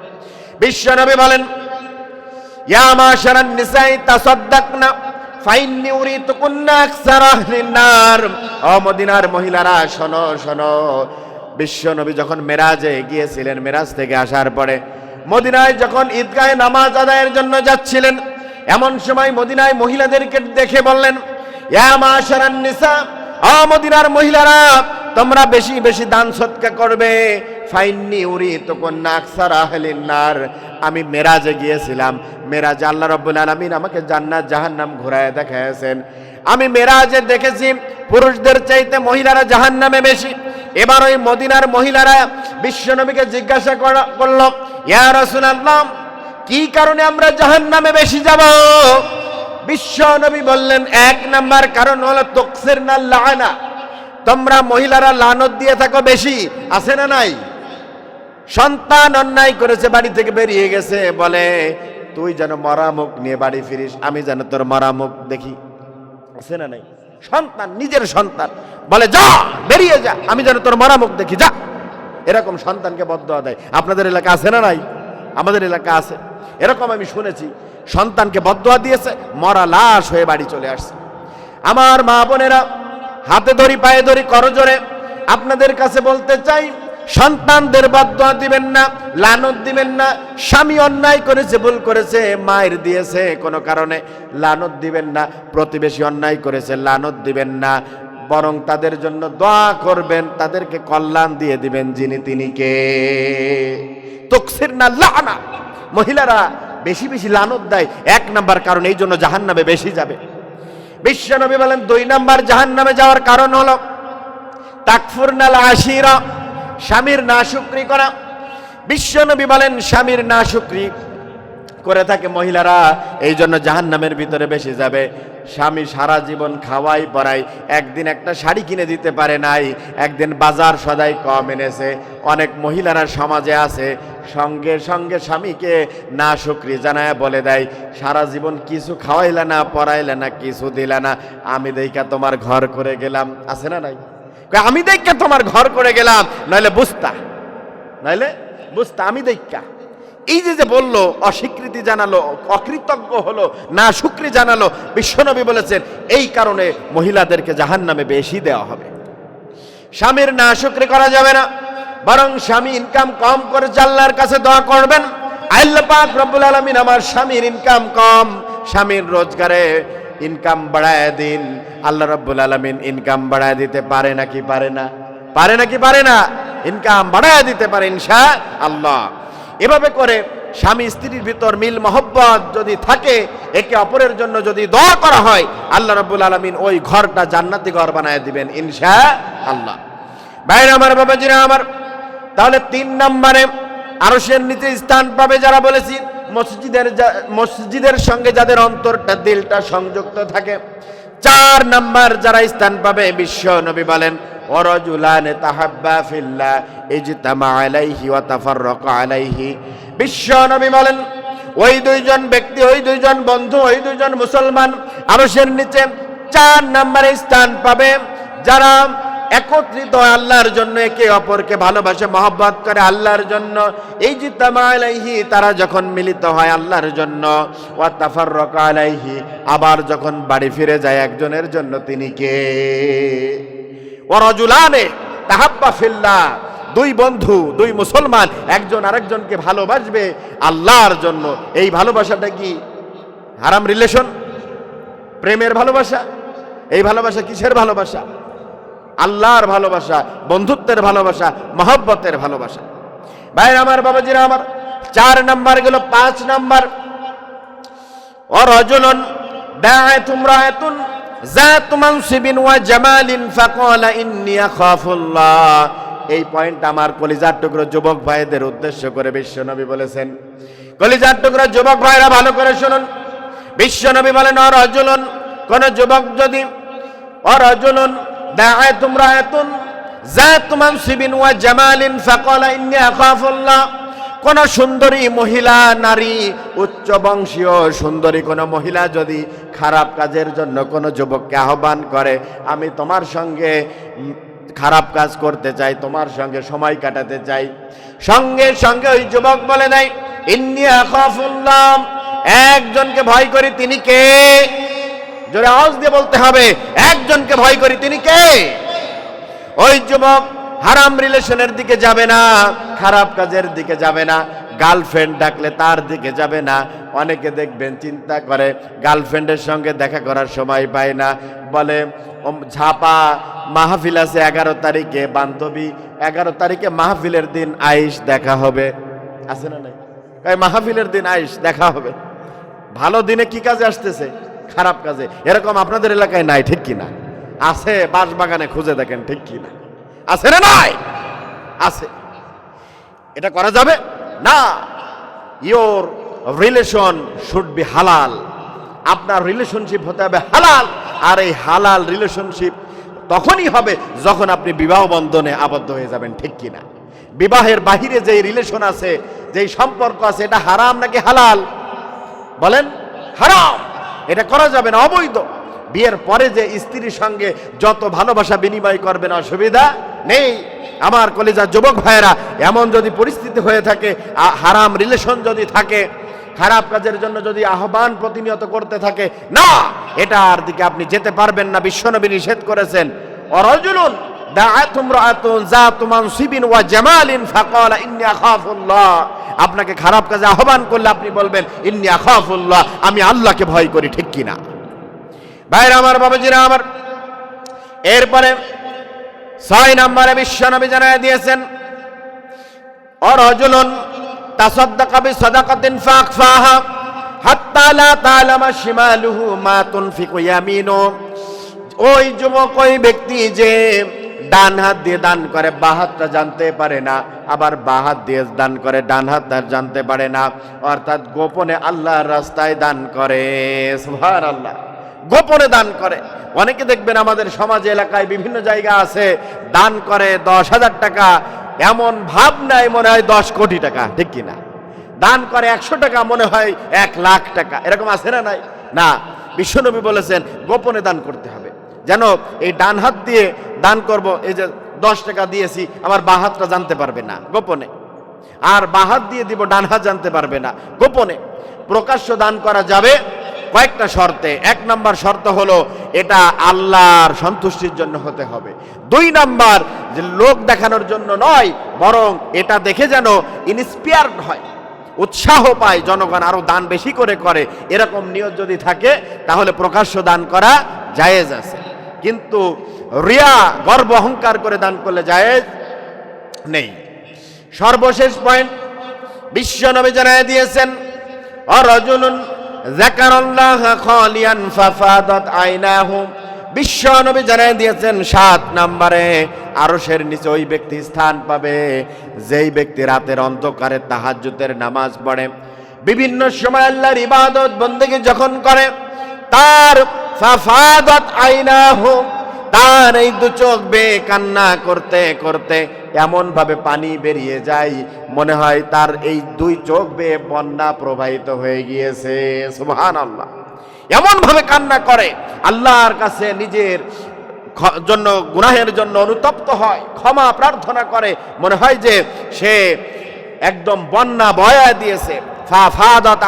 বিশ্বনবী বলেন, ইয়া মাশারান নিসাই তাসাদদাকনা ফাইন্নী উরিতুকুন্না আকসারা আহলিন নার। ও মদিনার মহিলারা শোনো শোনো। বিশ্বনবী যখন মেরাজে গিয়েছিলেন, মেরাজ থেকে আসার পরে মদিনায় যখন ঈদগাহে নামাজ আদায়ের জন্য যাচ্ছিলেন, এমন সময় মদিনায় মহিলাদেরকে দেখে বললেন, ইয়া মাশারান নিসা, ও মদিনার মহিলারা তোমরা বেশি বেশি দান সদকা করবে। ফাইন্নী উরিতুকুন্না আকসারা আহলিন নার। আমি মেরাজে গিয়েছিলাম, মেরাজে আল্লাহ রাব্বুল আলামিন আমাকে জান্নাত জাহান্নাম ঘুরায় দেখাইছেন। আমি মেরাজে দেখেছি পুরুষদের চাইতে মহিলারা জাহান্নামে বেশি। এবার ওই মদিনার মহিলারা বিশ্বনবীকে জিজ্ঞাসা করল, ইয়া রাসূলুল্লাহ, কি কারণে আমরা জাহান্নামে বেশি যাব? বিশ্বনবী বললেন, 1 নাম্বার কারণ হলো তুকসিরনা লাআনা, তোমরা মহিলারা লানত দিয়ে থাকো বেশি। আছে না নাই? সন্তান অন্যায় করেছে, বাড়ি থেকে বেরিয়ে গেছে, বলে তুই যেন মরা মুখ নিয়ে বাড়ি ফিরিস, আমি যেন তোর মরা মুখ দেখি। আছে না নাই? সন্তান, নিজের সন্তান বলে যা বেরিয়ে যা, আমি যেন তোর মরা মুখ দেখি, যা। এরকম সন্তানকে বদদোয়া দেয়। আপনাদের এলাকা আছে না নাই? আমাদের এলাকা আছে। এরকম আমি শুনেছি, সন্তানকে বদদোয়া দিয়েছে, মরা লাশ হয়ে বাড়ি চলে আসছে। আমার মা বোনেরা, হাতে ধরি পায়ে ধরি করজোরে আপনাদের কাছে বলতে চাই, সন্তানদের বদদোয়া দিবেন না, লানত দিবেন না। স্বামী অন্যায় করেছে, ভুল করেছে, মায়ের দিয়েছে কোনো কারণে, লানত দিবেন না। প্রতিবেশী অন্যায় করেছে, লানত দিবেন না, বরং তাদের জন্য দোয়া করবেন, তাদেরকে কল্যাণ দিয়ে দিবেন যিনি তিনি কে। তুকসিরনা লাআনা, মহিলারা বেশি বেশি লানত দেয়, 1 নাম্বার কারণ, এই জন্য জাহান্নামে বেশি যাবে। বিশ্বনবী বলেন 2 নাম্বার জাহান্নামে যাওয়ার কারণ হলো তাকফুরনাল আশিরা, স্বামীর নাশুকরি করা। বিশ্বনবী বলেন স্বামীর নাশুকরি করে থাকে মহিলারা, এই জন্য জাহান্নামের ভিতরে বেশি যাবে। স্বামী সারা জীবন খাওয়াই পরাই, একদিন একটা শাড়ি কিনে দিতে পারে নাই, একদিন বাজার সদাই কম এনেছে। অনেক মহিলারা সমাজে আছে সঙ্গে সঙ্গে স্বামীকে না শুকরি জানায় বলে দেয়, সারা জীবন কিছু খাওয়াইলে না, পরাইলে না, কিছু দিলে না, আমি দেইকা তোমার ঘর করে গেলাম। আছে না নাই? আমি দেইকা তোমার ঘর করে গেলাম, নইলে বুঝতা, নইলে বুঝতা, আমি দেইকা। এই যে বললো, অস্বীকৃতি জানালো, অকৃতজ্ঞ হলো, না শুকরি জানালো, বিশ্বনবী বলেছেন এই কারণে মহিলাদেরকে জাহান্নামে বেশি দেওয়া হবে। স্বামীর না শুকরি করা যাবে না, বরং স্বামী ইনকাম কম করে আল্লাহর কাছে দোয়া করবেন, আল্লাহ পাক রব্বুল আলামিন আমার স্বামীর ইনকাম কম, স্বামীর রোজগারে ইনকাম বাড়ায় দিন। আল্লাহ রব্বুল আলামিন ইনকাম বাড়ায় দিতে পারে নাকি পারে না? পারে নাকি পারে না? ইনকাম বাড়ায় দিতে পারে ইনশাআল্লাহ। এভাবে করে স্বামী স্ত্রীর ভিতর মিল মহব্বত যদি থাকে, একে অপরের জন্য যদি দোয়া করা হয়, আল্লাহ রাব্বুল আলামিন ওই ঘরটা জান্নাতি ঘর বানায় দিবেন ইনশাআল্লাহ। ভাইরা আমার, বাবাজিরা আমার, তাহলে 3 নম্বরে আরশের নিচে স্থান পাবে যারা বলেছি, মসজিদের সঙ্গে যাদের অন্তরটা দিলটা সংযুক্ত থাকে। 4 নাম্বার যারা স্থান পাবে, বিশ্ব নবী বলেন ওয়ারাজুলান তাহাব্বা ফিল্লাহ ইজতামা আলাইহি ওয়া তাফাররাকা আলাইহি। বিশ্ব নবী বলেন ওই 2 জন ব্যক্তি, ওই 2 জন বন্ধু, ওই 2 জন মুসলমান আরশের নিচে 4 নম্বরে স্থান পাবে যারা একত্রিত আল্লাহর জন্য, একে অপরকে ভালোবাসে, মহব্বত করে আল্লাহর জন্য। ইজতামা আলাইহি, তারা যখন মিলিত হয় আল্লাহর জন্য, ওয়া তাফাররাকা আলাইহি, আবার যখন বাড়ি ফিরে যায় একজনের জন্য, তিনি কে? ওয়ারাজুলানে তাহাব্বা ফিল্লাহ, 2 বন্ধু, 2 মুসলমান একজন আরেকজনকে ভালোবাসবে আল্লাহর জন্য। এই ভালোবাসাটা কি হারাম রিলেশন? প্রেমের ভালোবাসা? এই ভালোবাসা কিসের ভালোবাসা? আল্লাহর ভালোবাসা, বন্ধুত্বের ভালোবাসা, মহব্বতের ভালোবাসা। ভাইরা আমার, বাবাজিরা আমার, 4 নাম্বার গেল। 5 নাম্বার ওয়ারাজুলুন দাআত ইমরাআতুন যাতু মানসিবিন ওয়া জামালিন ফাকালা ইন্নী আখাফুল্লাহ। এই পয়েন্ট আমার কলিজার টুকরো যুবক ভাইদের উদ্দেশ্য করে বিশ্বনবী বলেছেন। কলিজার টুকরো যুবক ভাইরা ভালো করে শুনুন। বিশ্বনবী বলেন ওয়ারাজুলুন, কোন যুবক যদি, ওয়ারাজুলুন দাআত ইমরাআতুন যাতু মানসিবিন ওয়া জামালিন ফাকালা ইন্নী আখাফুল্লাহ, কোন সুন্দরী মহিলা, নারী, উচ্চ বংশীয় সুন্দরী কোন মহিলা যদি খারাপ কাজের জন্য কোন যুবককে আহ্বান করে, আমি তোমার সঙ্গে খারাপ কাজ করতে চাই, তোমার সঙ্গে সময় কাটাতে চাই, সঙ্গে সঙ্গে ওই যুবক বলে দেয় ইন্নী আখাফুল্লাহ, একজনকে ভয় করি, তিনি কে? জোরে আওয়াজ দিয়ে বলতে হবে, একজনকে ভয় করি, তিনি কে? ওই যুবক হারাম রিলেশনের দিকে যাবে না, খারাপ কাজের দিকে যাবে না, গার্লফ্রেন্ড ডাকলে তার দিকে যাবে না। অনেকে দেখবেন চিন্তা করে গার্লফ্রেন্ডের সঙ্গে দেখা করার সময় পায় না, বলে ঝাপা মাহফিল আছে 11 তারিখে, বান্ধবী 11 তারিখে মাহফিলের দিন আইস দেখা হবে। আছে না নাই? মাহফিলের দিন আইস দেখা হবে। ভালো দিনে কি কাজে আসতেছে? খারাপ কাজে। এরকম আপনাদের এলাকায় নাই, ঠিক কিনা? আছে, বাঁশবাগানে খুঁজে দেখেন, ঠিক কিনা? আছে না নাই? আছে। এটা করা যাবে না। ইয়োর রিলেশন শুড বি হালাল। আপনার রিলেশনশিপ হতে হবে হালাল। আর এই হালাল রিলেশনশিপ তখনই হবে যখন আপনি বিবাহ বন্ধনে আবদ্ধ হয়ে যাবেন, ঠিক কিনা? বিবাহের বাহিরে যেই রিলেশন আছে, যেই সম্পর্ক আছে, এটা হারাম নাকি হালাল? বলেন হারাম। এটা করা যাবে না, অবৈধ। বিয়ের পরে যে স্ত্রীর সঙ্গে যত ভালোবাসা বিনিময় করবেন, অসুবিধা নেই। আমার কলিজা যুবক ভাইয়েরা, এমন যদি পরিস্থিতি হয়ে থাকে, হারাম রিলেশন যদি থাকে, খারাপ কাজের জন্য যদি আহ্বান প্রতিনিয়ত করতে থাকে, না, এটার দিকে আপনি যেতে পারবেন না। বিশ্বনবী নিষেধ করেছেন ওয়ারাজুলুন দাআত ইমরাআতুন যাতু মানসিবিন ওয়া জামালিন ফাকালা ইন্নী আখাফুল্লাহ। আপনাকে খারাপ কাজে আহ্বান করলে আপনি বলবেন ইন্নী আখাফুল্লাহ, আমি আল্লাহকে ভয় করি, ঠিক কিনা? ভাইরা আমার, বাবাজিরা আমার, এরপরে 6 নম্বরে বিশ্বনবী জানায় দিয়েছেন ওয়ারাজুলুন তাসাদদাকা বিসাদাকাতিন ফাআখফাহা হাত্তা লা তা'লামা শিমালুহু মা তুনফিকু ইয়ামিনু। ওই যুবক, ওই ব্যক্তি যে ডান হাত দিয়ে দান করে বাঁ হাতটা জানতে পারে না, আবার বাঁ হাত দিয়ে দান করে ডান হাত তার জানতে পারে না, অর্থাৎ গোপনে আল্লাহর রাস্তায় দান করে। সুবহানাল্লাহ, গোপনে দান করে। অনেকে দেখবেন আমাদের সমাজ এলাকায় বিভিন্ন জায়গা আছে, দান করে 10,000 টাকা, এমন ভাব নাই মনে হয় 10 কোটি টাকা, ঠিক কিনা? দান করে 100 টাকা মনে হয় 1 লাখ টাকা, এরকম আছে না? নাই না, বিশ্বনবী বলেছেন গোপনে দান করতে হবে। যেন এই ডান হাত দিয়ে দান করব, এই যে 10 টাকা দিয়েছি আমার বাঁ হাতটা জানতে পারবে না, গোপনে। আর বাঁ হাত দিয়ে দিব, ডান হাত জানতে পারবে না, গোপনে। প্রকাশ্য দান করা যাবে কয়েকটা শর্তে। 1 নাম্বার শর্ত হলো এটা আল্লাহর সন্তুষ্টির জন্য হতে হবে। 2 নাম্বার, যে লোক দেখানোর জন্য নয়, বরং এটা দেখে যেন ইন্সপায়ার্ড হয়, উৎসাহ পায়, জনগণ আরো দান বেশি করে করে, এরকম নিয়ত যদি থাকে তাহলে প্রকাশ্য দান করা জায়েজ আছে। কিন্তু রিয়া, গর্ব অহংকার করে দান করলে জায়েজ নেই। সর্বশেষ পয়েন্ট, বিশ্বনবী জানায় দিয়েছেন অরাজুলুন যাকারাল্লাহ খালিয়ান ফাফাদাত আইনাহু। বিশ্বনবী জানায় দিয়েছেন 7 নম্বরে আরশের নিচে ওই ব্যক্তি স্থান পাবে যেই ব্যক্তি রাতের অন্ধকারে তাহাজ্জুদের নামাজ পড়ে, বিভিন্ন সময় আল্লাহর ইবাদত বন্দেগী যখন করে, তার ফাফাদাত আইনাহু, তার এই 2 চোখ বেয়ে কান্না করতে করতে এমন ভাবে পানি বেরিয়ে যায় মনে হয় তার এই 2 চোখ বেয়ে বন্যা প্রবাহিত হয়ে গিয়েছে। সুবহানাল্লাহ, এমন ভাবে কান্না করে, আল্লাহর কাছে নিজের জন্য, গুনাহের জন্য অনুতপ্ত হয়, ক্ষমা প্রার্থনা করে, মনে হয় যে সে একদম বন্যা বয়া দিয়েছে। ফাফাদাত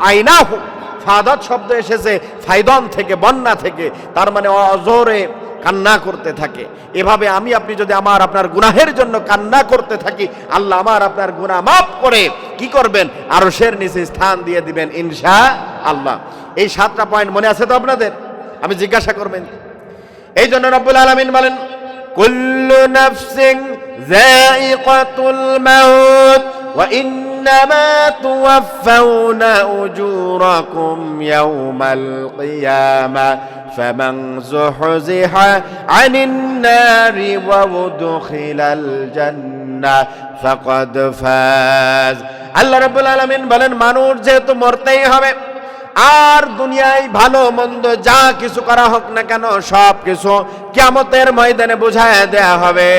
আইনাহু, ফাদাত শব্দ এসেছে ফাইদন থেকে, বন্যা থেকে, তার মানে অজোরে কান্না করতে থাকে। এভাবে আমি আপনি যদি আমার আপনার গুনাহের জন্য কান্না করতে থাকি, আল্লাহ আমার আপনার গুনাহ মাফ করে কি করবেন? আরশের নিচে স্থান দিয়ে দিবেন ইনশাআল্লাহ। এই 7টা পয়েন্ট মনে আছে তো আপনাদের? আমি জিজ্ঞাসা করবেন। এই জন্য রব্বুল আলামিন বলেন কুল্লু নাফসিন যায়িকাতুল মাউত ওয়া ইন্নামা তুওয়াফাউনা উজুরাকুম ইয়াওমাল কিয়ামা ফামান যুহজিহা আনিন নারি ওয়া উদখিলাল জান্নাহ ফাকাদ ফাজ। আল্লাহ রাব্বুল আলামিন বলেন মানুষ যেহেতু মরতেই হবে, আর দুনিয়ায় ভালো মন্দ যা কিছু করা হোক না কেন সব কিছু কিয়ামতের ময়দানে বুঝায় দেয়া হবে।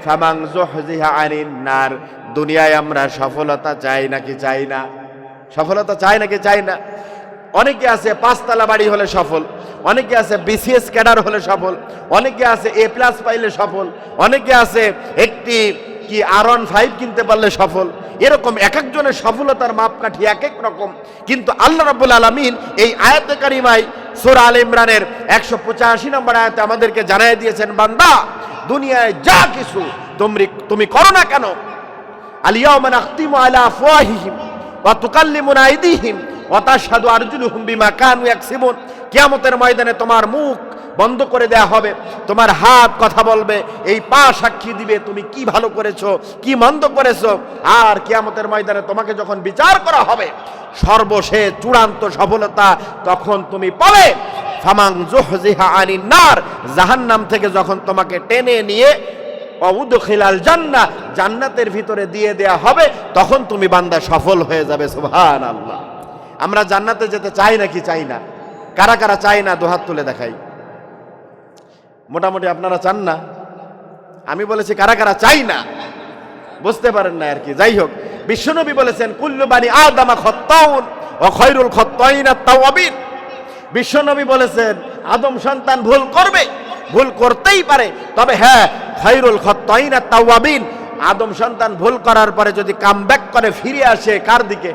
ফামান যুহজিহা আনিন নার, দুনিয়ায় আমরা সফলতা চাই নাকি চাই না? সফলতা চাই নাকি চাই না? অনেকে আছে 5 তলা বাড়ি হলে সফল, অনেকে আছে বিসিএস ক্যাডার হলে সফল, অনেকে আছে A+ পাইলে সফল, অনেকে আছে একটি কি R15 কিনতে পারলে সফল। এরকম এক একজনের সফলতার মাপকাঠি এক এক রকম। কিন্তু আল্লাহ রাব্বুল আলামিন এই আয়াতে কারিমায় সূরা আলে ইমরানের 185 নম্বর আয়াতে আমাদেরকে জানায় দিয়েছেন, বান্দা দুনিয়ায় যা কিছু তুমি করো না কেন, আল ইয়াওমা নাখতিমু আলা আফওয়াহিহিম ওয়া তুকাল্লিমুনা আইদিহিম ওয়া তাশহাদু আরজুলুহুম বিমা কানু ইয়াকসিবুন। কিয়ামতের ময়দানে তোমার মুখ বন্ধ করে দেয়া হবে, তোমার হাত কথা বলবে, এই পা সাক্ষী দিবে তুমি কি ভালো করেছো কি মন্দ করেছো। আর কিয়ামতের ময়দানে তোমাকে যখন বিচার করা হবে, সর্বশেষ চূড়ান্ত সফলতা তখন তুমি পাবে। ফামান যুহজিহা আনিন নার, জাহান্নাম থেকে যখন তোমাকে টেনে নিয়ে উদখিলাল জান্নাহ, জান্নাতের ভিতরে দিয়ে দেয়া হবে, তখন তুমি বান্দা সফল হয়ে যাবে। সুবহানাল্লাহ। আমরা জান্নাতে যেতে চাই নাকি চাই না? কারা কারা চাই না দুহাত তুলে দেখাই। মোটামুটি আপনারা চান না, আমি বলেছি কারা কারা চাই না, বুঝতে পারেন না আর কি। যাই হোক, বিশ্বনবী বলেছেন কুল্লু বানি আদামা খাত্তাউন ওয়া খায়রুল খাত্তাইন আত-তাওয়াবিন। বিশ্বনবী বলেছেন আদম সন্তান ভুল করবে, ভুল করতেই পারে, তবে হ্যাঁ খায়রুল খাত্তাইন আত-তাওয়াবিন, আদম সন্তান ভুল করার পরে যদি কামব্যাক করে ফিরে আসে কার দিকে?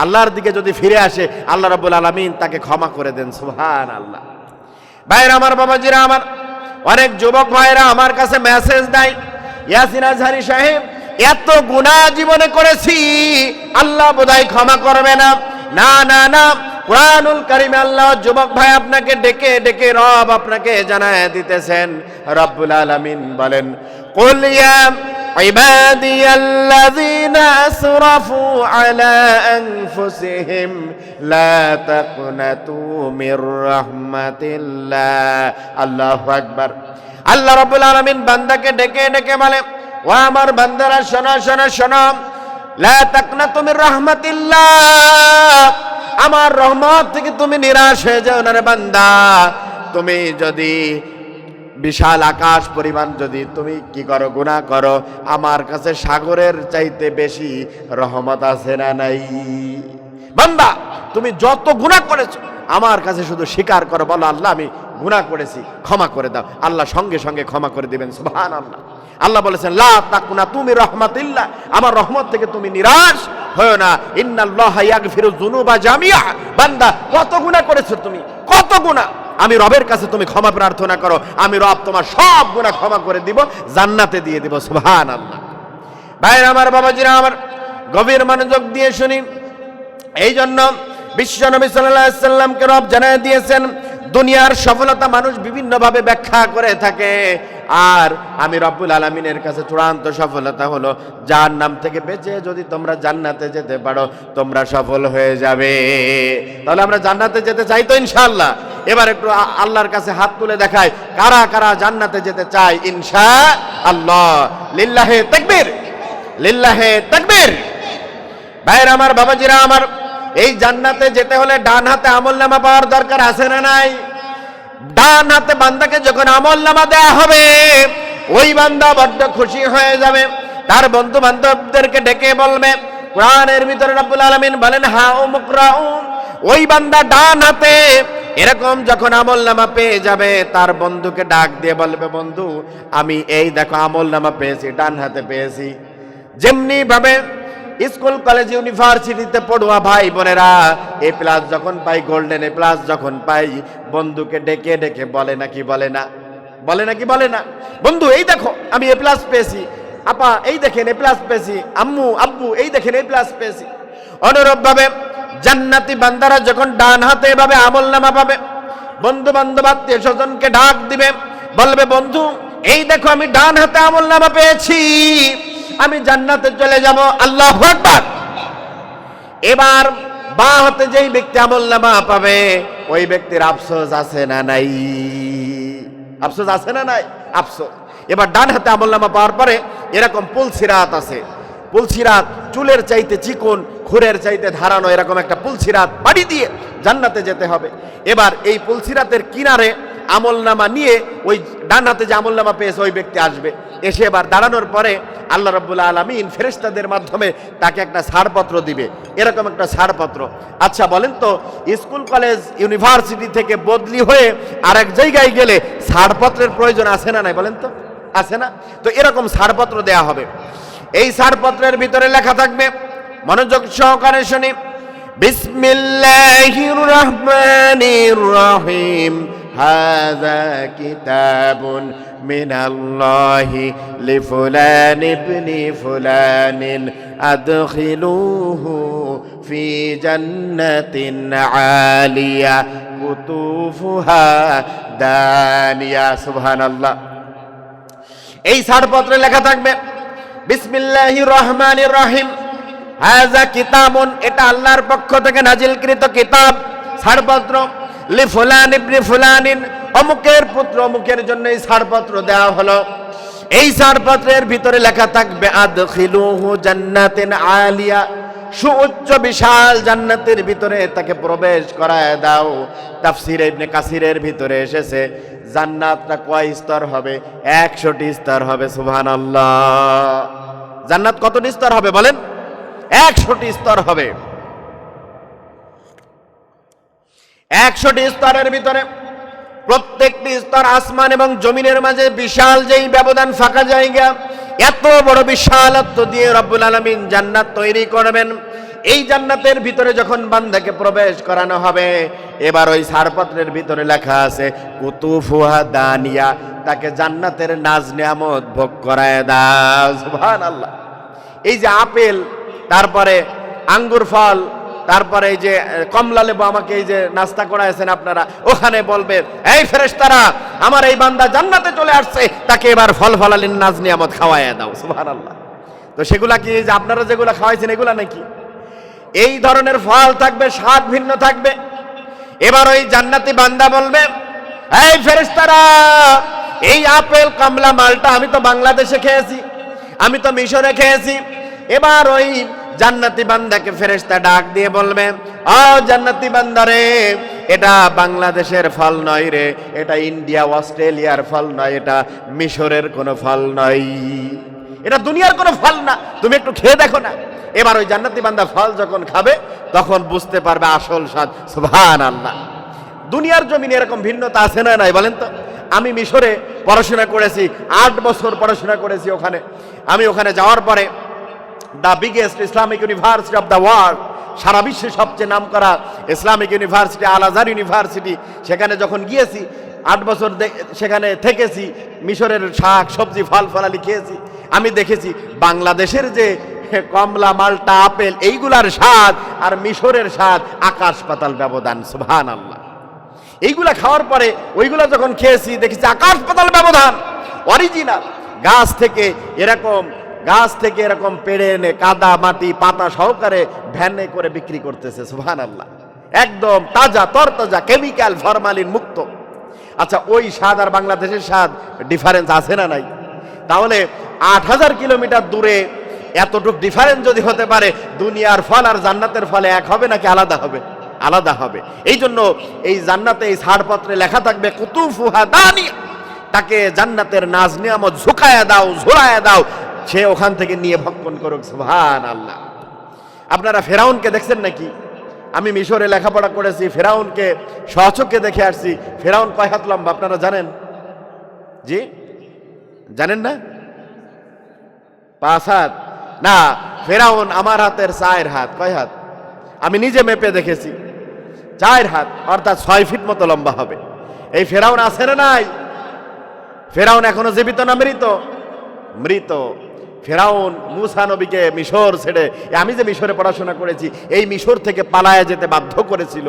আল্লাহর দিকে যদি ফিরে আসে, আল্লাহ রাব্বুল আলামিন তাকে ক্ষমা করে দেন। সুবহানাল্লাহ। ভাইরা আমার, বাবাজিরা আমার, অনেক যুবক ভাইরা আমার কাছে মেসেজ দেয়, ইয়াসিন আজহারী সাহেব এত গুনাহ জীবনে করেছি, আল্লাহ বোধহয় ক্ষমা করবে না। না না না, কুরআনুল কারীমে আল্লাহ যুবক ভাই আপনাকে ডেকে ডেকে রব আপনাকে জানায় দিতেছেন। রব্বুল আলামিন বলেন কুল ইয়া ইবাদিয়াল্লাযীনা আসরাফু আলা আনফুসিহিম লা তাকনাতু মির রাহমাতিল্লাহ। আল্লাহু আকবার। আল্লাহ রাব্বুল আলামিন বান্দাকে ডেকে ডেকে বলে, ও আমার বান্দারা শোনো শোনো শোনো, লা তাকনাতু মির রাহমাতিল্লাহ, আমার রহমত থেকে তুমি নিরাশ হয়ে যাও না রে বান্দা। তুমি যদি বিশাল আকাশ পরিমাণ যদি তুমি কি করো, গুনাহ করো, আমার কাছে সাগরের চাইতে বেশি রহমত আছে না নাই? বান্দা তুমি যত গুনাহ করেছো আমার কাছে শুধু স্বীকার করো, বলো আল্লাহ আমি গুনাহ করেছি, ক্ষমা করে দাও। আল্লাহ সঙ্গে সঙ্গে ক্ষমা করে দিবেন। সুবহানাল্লাহ। আল্লাহ বলেছেন লা তাকুনাতু মির রাহমাতিল্লাহ, আমার রহমত থেকে তুমি নিরাশ হয়ো না। ইন্নাল্লাহা ইয়াগফিরুয যুনুবা জামিআ, বান্দা কত গুনাহ করেছো তুমি, কত গুনাহ, আমি রবের কাছে তুমি ক্ষমা প্রার্থনা করো, আমি রব তোমার সব গুনাহ ক্ষমা করে দিব, জান্নাতে দিয়ে দিব। সুবহানাল্লাহ। ভাইরা আমার, বাবাজিরা আমার, গভীর মনোযোগ দিয়ে শুনি। এই জন্য বিশ্বনবী সাল্লাল্লাহু আলাইহি সাল্লামকে রব জানায় দিয়েছেন, দুনিয়ার সফলতা মানুষ বিভিন্নভাবে ব্যাখ্যা করে থাকে, আর আমি রব্বুল আলামিনের কাছে চূড়ান্ত সফলতা হলো জাহান্নাম থেকে বেঁচে যদি তোমরা জান্নাতে যেতে পারো তোমরা সফল হয়ে যাবে। তাহলে আমরা জান্নাতে যেতে চাই তো ইনশাআল্লাহ? এবার একটু আল্লাহর কাছে হাত তুলে দেখাই, কারা কারা জান্নাতে যেতে চায় ইনশাআল্লাহ? লিল্লাহে তাকবীর, লিল্লাহে তাকবীর। ভাইরা আমার, বাবাজিরা আমার, এই জান্নাতে যেতে হলে ডান হাতে আমলনামা পাওয়ার দরকার আছে না নাই? ডান হাতে বান্দাকে যখন আমলনামা দেয়া হবে ওই বান্দা বড্ড খুশি হয়ে যাবে, তার বন্ধু বান্ধবদেরকে ডেকে বলবে, কোরআনের ভিতরে রব্বুল আলামিন বলেন হা মুকরাউন, ওই বান্দা ডান হাতে এরকম যখন আমলনামা পেয়ে যাবে তার বন্ধুকে ডাক দিয়ে বলবে, বন্ধু আমি এই দেখো আমলনামা পেয়েছি, ডান হাতে পেয়েছি। যেমনি ভাবে স্কুল কলেজ ইউনিভার্সিটিতে পড়ুয়া ভাই বোনেরা এ প্লাস যখন পাই, গোল্ডেন এ প্লাস যখন পাই, বন্ধুকে ডেকে ডেকে বলে নাকি বলে না? বলে নাকি বলে না? বন্ধু এই দেখো আমি এ প্লাস পেয়েছি, আপা এই দেখেন এ প্লাস পেয়েছি, আম্মু আব্বু এই দেখেন এ প্লাস পেয়েছি। অনুরূপ ভাবে জান্নাতি বান্দারা যখন ডান হাতে এভাবে আমলনামা পাবে, বন্ধু বান্ধব আত্মীয় স্বজনকে ডাক দিবে, বলবে বন্ধু এই দেখো আমি ডান হাতে আমলনামা পেয়েছি, আমি জান্নাতে চলে যাব। আল্লাহু আকবার। এবার বাঁ হাতে যেই ব্যক্তি আমলনামা পাবে ওই ব্যক্তির আফসোস আছে না নাই? আফসোস আছে না নাই? আফসোস। এবার ডান হাতে আমলনামা পাওয়ার পরে এরকম পুলসিরাত আছে, পুলসিরাত চুলের চাইতে চিকন, খুরের চাইতে ধারানো, এরকম একটা পুলসিরাত পাড়ি দিয়ে জান্নাতে যেতে হবে। এবার এই পুলসিরাতের কিনারে আমলনামা নিয়ে ওই ডান হাতে যে আমলনামা পেয়েছে ওই ব্যক্তি আসবে, এসে এবার দাঁড়ানোর পরে আল্লাহ রাব্বুল আলামিন ফেরেশতাদের মাধ্যমে তাকে একটা ছাড়পত্র দিবে, এরকম একটা ছাড়পত্র। আচ্ছা বলেন তো, স্কুল কলেজ ইউনিভার্সিটি থেকে বদলি হয়ে আরেক জায়গায় গেলে ছাড়পত্রের প্রয়োজন আছে না নাই বলেন তো? আছে না? তো এরকম ছাড়পত্র দেয়া হবে। এই ছাড়পত্রের ভিতরে লেখা থাকবে, মনোযোগ সহকারে শুনি, বিসমিল্লাহির রহমানির রহিম, হাযা কিতাবুন মিনাল্লাহি লিফুলান ইবনি ফুলানিন আদখিলুহু ফি জান্নাতিন আলিয়া কুতুফুহা দানিয়া। সুবহানাল্লাহ। এই ছাড়পত্রে লেখা থাকবে বিসমিল্লাহির রহমানির রহিম, হাযা কিতাবুন, এটা আল্লাহর পক্ষ থেকে নাজিলকৃত কিতাব, ছাড়পত্র, লিফুলান ইবনি ফুলানিন, অমুকের পুত্র অমুকের জন্য এই ছাড়পত্র দেওয়া হলো। এই ছাড়পত্রের ভিতরে লেখা থাকবে আদখিলুহু জান্নাতিন আলিয়া, সুউচ্চ বিশাল জান্নাতের ভিতরে তাকে প্রবেশ করায় দাও। তাফসীর ইবনে কাসিরের ভিতরে এসেছে জান্নাতটা কয় স্তর হবে? 100টি স্তর হবে। সুবহানাল্লাহ। জান্নাত কতটি স্তর হবে বলেন? 100টি স্তর হবে। 100টি স্তরের ভিতরে প্রত্যেকটি স্তর আসমান এবং জমিনের মাঝে বিশাল যেই ব্যবধান, ফাঁকা জায়গা, এত বড় বিশালত্ব দিয়ে রব্বুল আলামিন জান্নাত তৈরি করবেন। এই জান্নাতের ভিতরে যখন বান্দাকে প্রবেশ করানো হবে, এবার ওই ছাড়পত্রের ভিতরে লেখা আছে কুতুফুহা দানিয়া, তাকে জান্নাতের নাজ নিয়ামত ভোগ করায় দাও। সুবহানাল্লাহ। এই যে আপেল, তারপরে আঙ্গুর ফল, তারপরে এই যে কমলা লেবু, আমাকে এই যে নাস্তা করাইছেন আপনারা, ওখানে বলবেন এই ফেরেশতারা আমার এই বান্দা জান্নাতে চলে আসছে, তাকে এবার ফল ফলালিন নাজ নিয়ামত খাওয়াইয়া দাও। সুবহানাল্লাহ। তো সেগুলা কি যে আপনারা যেগুলা খাওয়াইছেন এগুলা নাকি? এই ধরনের ফল থাকবে, স্বাদ ভিন্ন থাকবে। এবার ওই জান্নাতি বান্দা বলবে এই ফেরেশতারা এই আপেল কমলা মালটা আমি তো বাংলাদেশে খেয়েছি, আমি তো মিশরে খেয়েছি। এবার ওই জান্নাতি বান্দাকে ফেরেশতা ডাক দিয়ে বলবে, ও জান্নাতি বান্দারে, এটা বাংলাদেশের ফল নয় রে, এটা ইন্ডিয়া অস্ট্রেলিয়ার ফল নয়, এটা মিশরের কোনো ফল নয়, এটা দুনিয়ার কোনো ফল না, তুমি একটু খেয়ে দেখো না। এবার ওই জান্নাতি বান্দা ফল যখন খাবে তখন বুঝতে পারবে আসল স্বাদ। সুবহানাল্লাহ। দুনিয়ার জমিনে এরকম ভিন্নতা আছে না নাই বলেন তো? আমি মিশরে পড়াশোনা করেছি, 8 বছর পড়াশোনা করেছি ওখানে। আমি ওখানে যাওয়ার পরে the biggest Islamic university of the world, সারা বিশ্বে সবচেয়ে নামকরা Islamic university Al Azhar university, সেখানে যখন গিয়েছি 8 বছর সেখানে থেকেছি, মিশরের শাক সবজি ফল ফলালি খেয়েছি। আমি দেখেছি বাংলাদেশের যে কমলা মালটা আপেল এইগুলার স্বাদ আর মিশরের স্বাদ আকাশ পাতাল ব্যবধান। সুবহানাল্লাহ। এইগুলা খাওয়ার পরে ওইগুলা যখন খেয়েছি দেখেছি আকাশ পাতাল ব্যবধান। অরিজিনাল গাছ থেকে এরকম পেড়ে এনে কাদা মাটি পাতা সহকারে ভ্যানে করে বিক্রি করতেছে। সুবহানাল্লাহ। একদম তাজা তরতাজা, কেমিক্যাল ফরমালিন মুক্ত। আচ্ছা, ওই স্বাদ আর বাংলাদেশের স্বাদ ডিফারেন্স আছে না নাই? তাহলে 8000 কিলোমিটার দূরে এতটুক ডিফারেন্স যদি হতে পারে, দুনিয়ার ফল আর জান্নাতের ফলে এক হবে নাকি আলাদা হবে? আলাদা হবে। এই জন্য এই জান্নাতে এই ছাড়পত্রে লেখা থাকবে কুতুফুহা দানিয়া, তাকে জান্নাতের নাজ নিয়ামত ঝুঁকায়া দাও, ঝোলায়া দাও, সে ওখান থেকে নিয়ে ভক্ষণ করুক। সুবহানাল্লাহ। আপনারা ফেরাউনকে দেখছেন নাকি? আমি মিশরে লেখাপড়া করেছি, ফেরাউনকে সচক্ষে দেখে আসছি। ফেরাউন কয় হাত লম্বা আপনারা জানেন? জি জানেন না? 5 হাত না, ফেরাউন আমার হাতের 4 হাত। কয় হাত? আমি নিজে মেপে দেখেছি, 4 হাত, অর্থাৎ 6 ফিট মতো লম্বা হবে। এই ফেরাউন আছে না নাই? ফেরাউন এখনো জীবিত না মৃত? মৃত। ফেরাউন মুসা নবীকে মিশর ছেড়ে, আমি যে মিশরে পড়াশোনা করেছি, এই মিশর থেকে পালায়া যেতে বাধ্য করেছিল।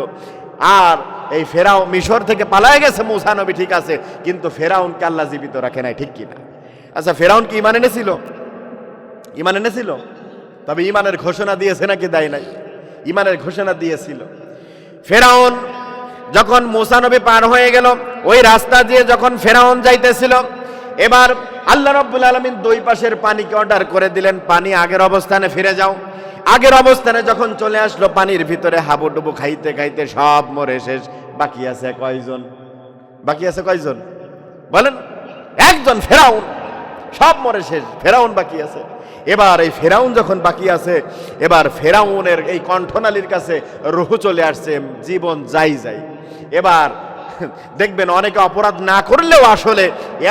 আর এই ফেরাউন মিশর থেকে পালায় গেছে মুসা নবী, ঠিক আছে, কিন্তু ফেরাউনকে আল্লাহ জীবিত রাখে নাই, ঠিক কিনা? আচ্ছা, ফেরাউন কি ঈমান এনেছিল? ঈমান এনেছিল? তবে ঈমানের ঘোষণা দিয়েছে নাকি দেয় নাই? ঈমানের ঘোষণা দিয়েছিল। ফেরাউন যখন মুসা নবী পার হয়ে গেল, ওই রাস্তা দিয়ে যখন ফেরাউন যাইতেছিল, এবার আল্লাহ রাব্বুল আলামিন 2 পাশের পানিকে অর্ডার করে দিলেন, পানি আগের অবস্থানে ফিরে যাও। আগের অবস্থানে যখন চলে আসলো, পানির ভিতরে হাবুডুবু খাইতে খাইতে সব মরে শেষ। বাকি আছে কয়জন? বাকি আছে কয়জন বলেন? একজন, ফেরাউন। সব মরে শেষ, ফেরাউন বাকি আছে। এবার এই ফেরাউন যখন বাকি আছে, এবার ফেরাউনের এই কণ্ঠনালীর কাছে রূহ চলে আসছে, জীবন যাই যায়। এবার দেখবেন অনেকে অপরাধ না করলেও আসলে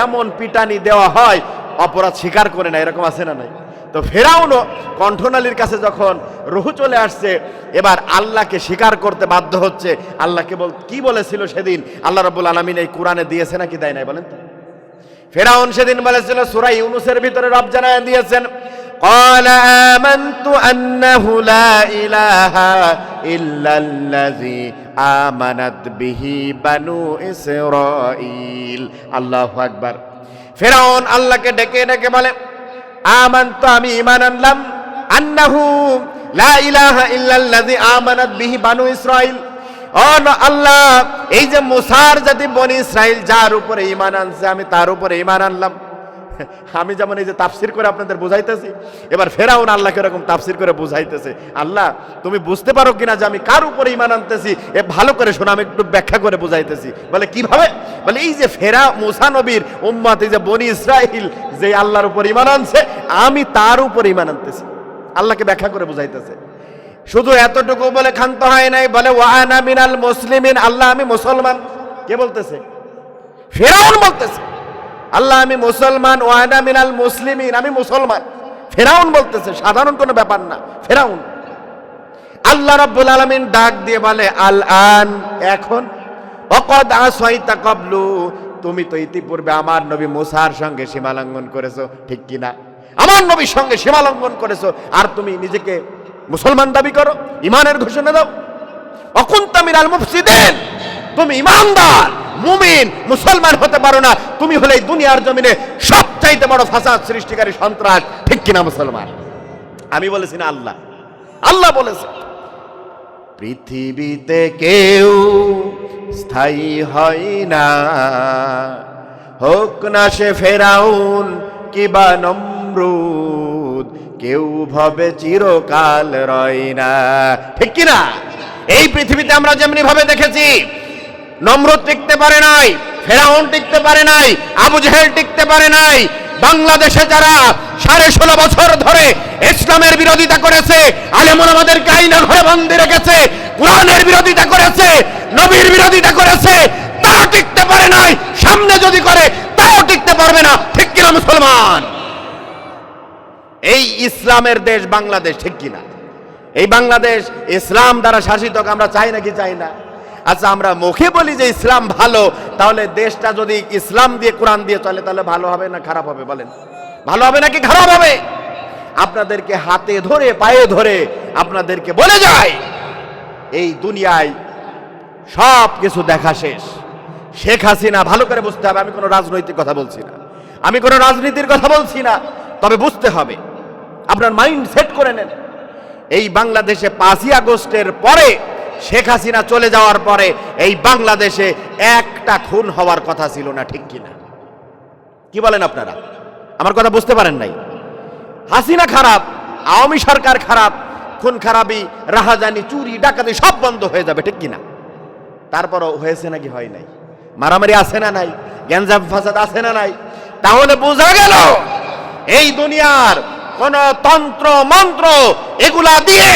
এমন পিটানি দেওয়া হয়, অপরাধ স্বীকার করে না, এরকম আছে না নাই? তো ফেরাউনও কণ্ঠনালীর কাছে যখন রূহ চলে আসছে, এবার আল্লাহকে স্বীকার করতে বাধ্য হচ্ছে। আল্লাহকে কি বলেছিল সেদিন? আল্লাহ রাব্বুল আলামিন এই কোরআনে দিয়েছে নাকি দেয় নাই বলেন তো? ফেরাউন সেদিন বলেছিল, সূরা ইউনূসের ভিতরে রব জানায় দিয়েছেন, قال آمنت أنه لا إله إلا الذي آمنت به بنو إسرائيل। আল্লাহু আকবার। ফেরাউন আল্লাহকে ডেকে ডেকে বলে, আমানতু, আমি ঈমান আনলাম, আন্নাহু লা ইলাহা ইল্লাল্লাযী আমানাত বিহি বানু ইসরাঈল। ও আল্লাহ, এই যে মুসার জাতি বনি ইসরাইল যার উপরে ঈমান আনছে, আমি তার উপরে ঈমান আনলাম। আমি যেমন এই যে তাফসির করে আপনাদের বুঝাইতেছি, এবার ফেরাউন আল্লাহকে এরকম তাফসির করে বুঝাইতেছে, আল্লাহ তুমি বুঝতে পারো কিনা যে আমি কার উপরে ঈমান আনতেছি? এ ভালো করে শোনো, আমি একটু ব্যাখ্যা করে বুঝাইতেছি। বলে কিভাবে? বলে এই যে মুসা নবীর উম্মত, এই যে বনি ইসরাইল যে আল্লাহর উপর ঈমান আনছে, আমি তার উপর ঈমান আনতেছি। আল্লাহকে ব্যাখ্যা করে বুঝাইতেছে। শুধু এতটুকু বলে ক্ষান্ত হয় নাই, বলে ওয়া আনা মিনাল মুসলিমিন, আল্লাহ আমি মুসলমান। কে বলতেছে? ফেরাউন বলতেছে, আল্লাহ আমি মুসলমান, ওয়া আনা মিনাল মুসলিমিন, আমি মুসলমান। ফেরাউন বলতেছে, সাধারণ কোনো ব্যাপার না, ফেরাউন। আল্লাহ রাব্বুল আলামিন ডাক দিয়ে বলে, আল আন, এখন, ওয়াকাদ আসাইতা ক্বাবলু, তুমি তো ইতিপূর্বে আমার নবী মুসার সঙ্গে সীমা লঙ্ঘন করেছো, ঠিক কিনা? আমার নবীর সঙ্গে সীমা লঙ্ঘন করেছো, আর তুমি নিজেকে মুসলমান দাবি করো, ঈমানের ঘোষণা দাও। অকুনতা মিনাল মুফসিদিন, তুমি ঈমানদার মুমিন মুসলমান হতে পারো না, তুমি হলে এই দুনিয়ার জমিনে সবচাইতে বড় ফাসাদ সৃষ্টিকারী সন্ত্রাস, ঠিক কিনা মুসলমান? আমি বলেছি না, আল্লাহ। আল্লাহ বলেছে, পৃথিবীতে কেউ স্থায়ী হয় না, হোক না সে ফেরাউন কিবা নমরুদ, কেউ ভবে চিরকাল রয় না। ঠিক কিনা? এই পৃথিবীতে আমরা যেমনি ভাবে দেখেছি, নমরুদ টিকতে পারে নাই, ফেরাউন টিকতে পারে নাই, আবু জেহেল টিকতে পারে নাই। বাংলাদেশে যারা 16.5 বছর ধরে ইসলামের বিরোধিতা করেছে, আলেম ওলামাদেরকে আইনা ঘরে বন্দী রেখেছে, কোরআনের বিরোধিতা করেছে, নবীর বিরোধিতা করেছে, তারা টিকতে পারে নাই। সামনে যদি করে তাও টিকতে পারবে না। ঠিক কিনা মুসলমান? এই ইসলামের দেশ বাংলাদেশ, ঠিক কিনা? এই বাংলাদেশ ইসলাম দ্বারা শাসিত, আমরা চাই নাকি চাই না? আচ্ছা, আমরা মুখে বলি যে ইসলাম ভালো, তাহলে দেশটা যদি ইসলাম দিয়ে কোরআন দিয়ে চলে তাহলে ভালো হবে না খারাপ হবে? বলেন, ভালো হবে নাকি খারাপ হবে? আপনাদেরকে হাতে ধরে পায়ে ধরে আপনাদেরকে বলে যায়, এই দুনিয়ায় সব কিছু দেখা শেষ। শেখ হাসিনা, ভালো করে বুঝতে হবে, আমি কোনো রাজনৈতিক কথা বলছি না, আমি কোনো রাজনীতির কথা বলছি না, তবে বুঝতে হবে, আপনার মাইন্ড সেট করে নেন। এই বাংলাদেশে 5ই আগস্টের পরে, শেখ হাসিনা চলে যাওয়ার পরে এই বাংলাদেশে একটা খুন হওয়ার কথা ছিল না। ঠিক কিনা? কি বলেন আপনারা? আমার কথা বুঝতে পারেন নাই? হাসিনা খারাপ, আওয়ামী সরকার খারাপ, খুন খারাপি, রাহাজানি, চুরি ডাকাতি সব বন্ধ হয়ে যাবে। ঠিক কিনা? তারপরও হয়েছে নাকি হয় নাই? মারামারি আছে না নাই? গ্যাঞ্জাম ফাসাদ আছে না নাই? তাহলে বোঝা গেল এই দুনিয়ার কোন তন্ত্র মন্ত্র এগুলা দিয়ে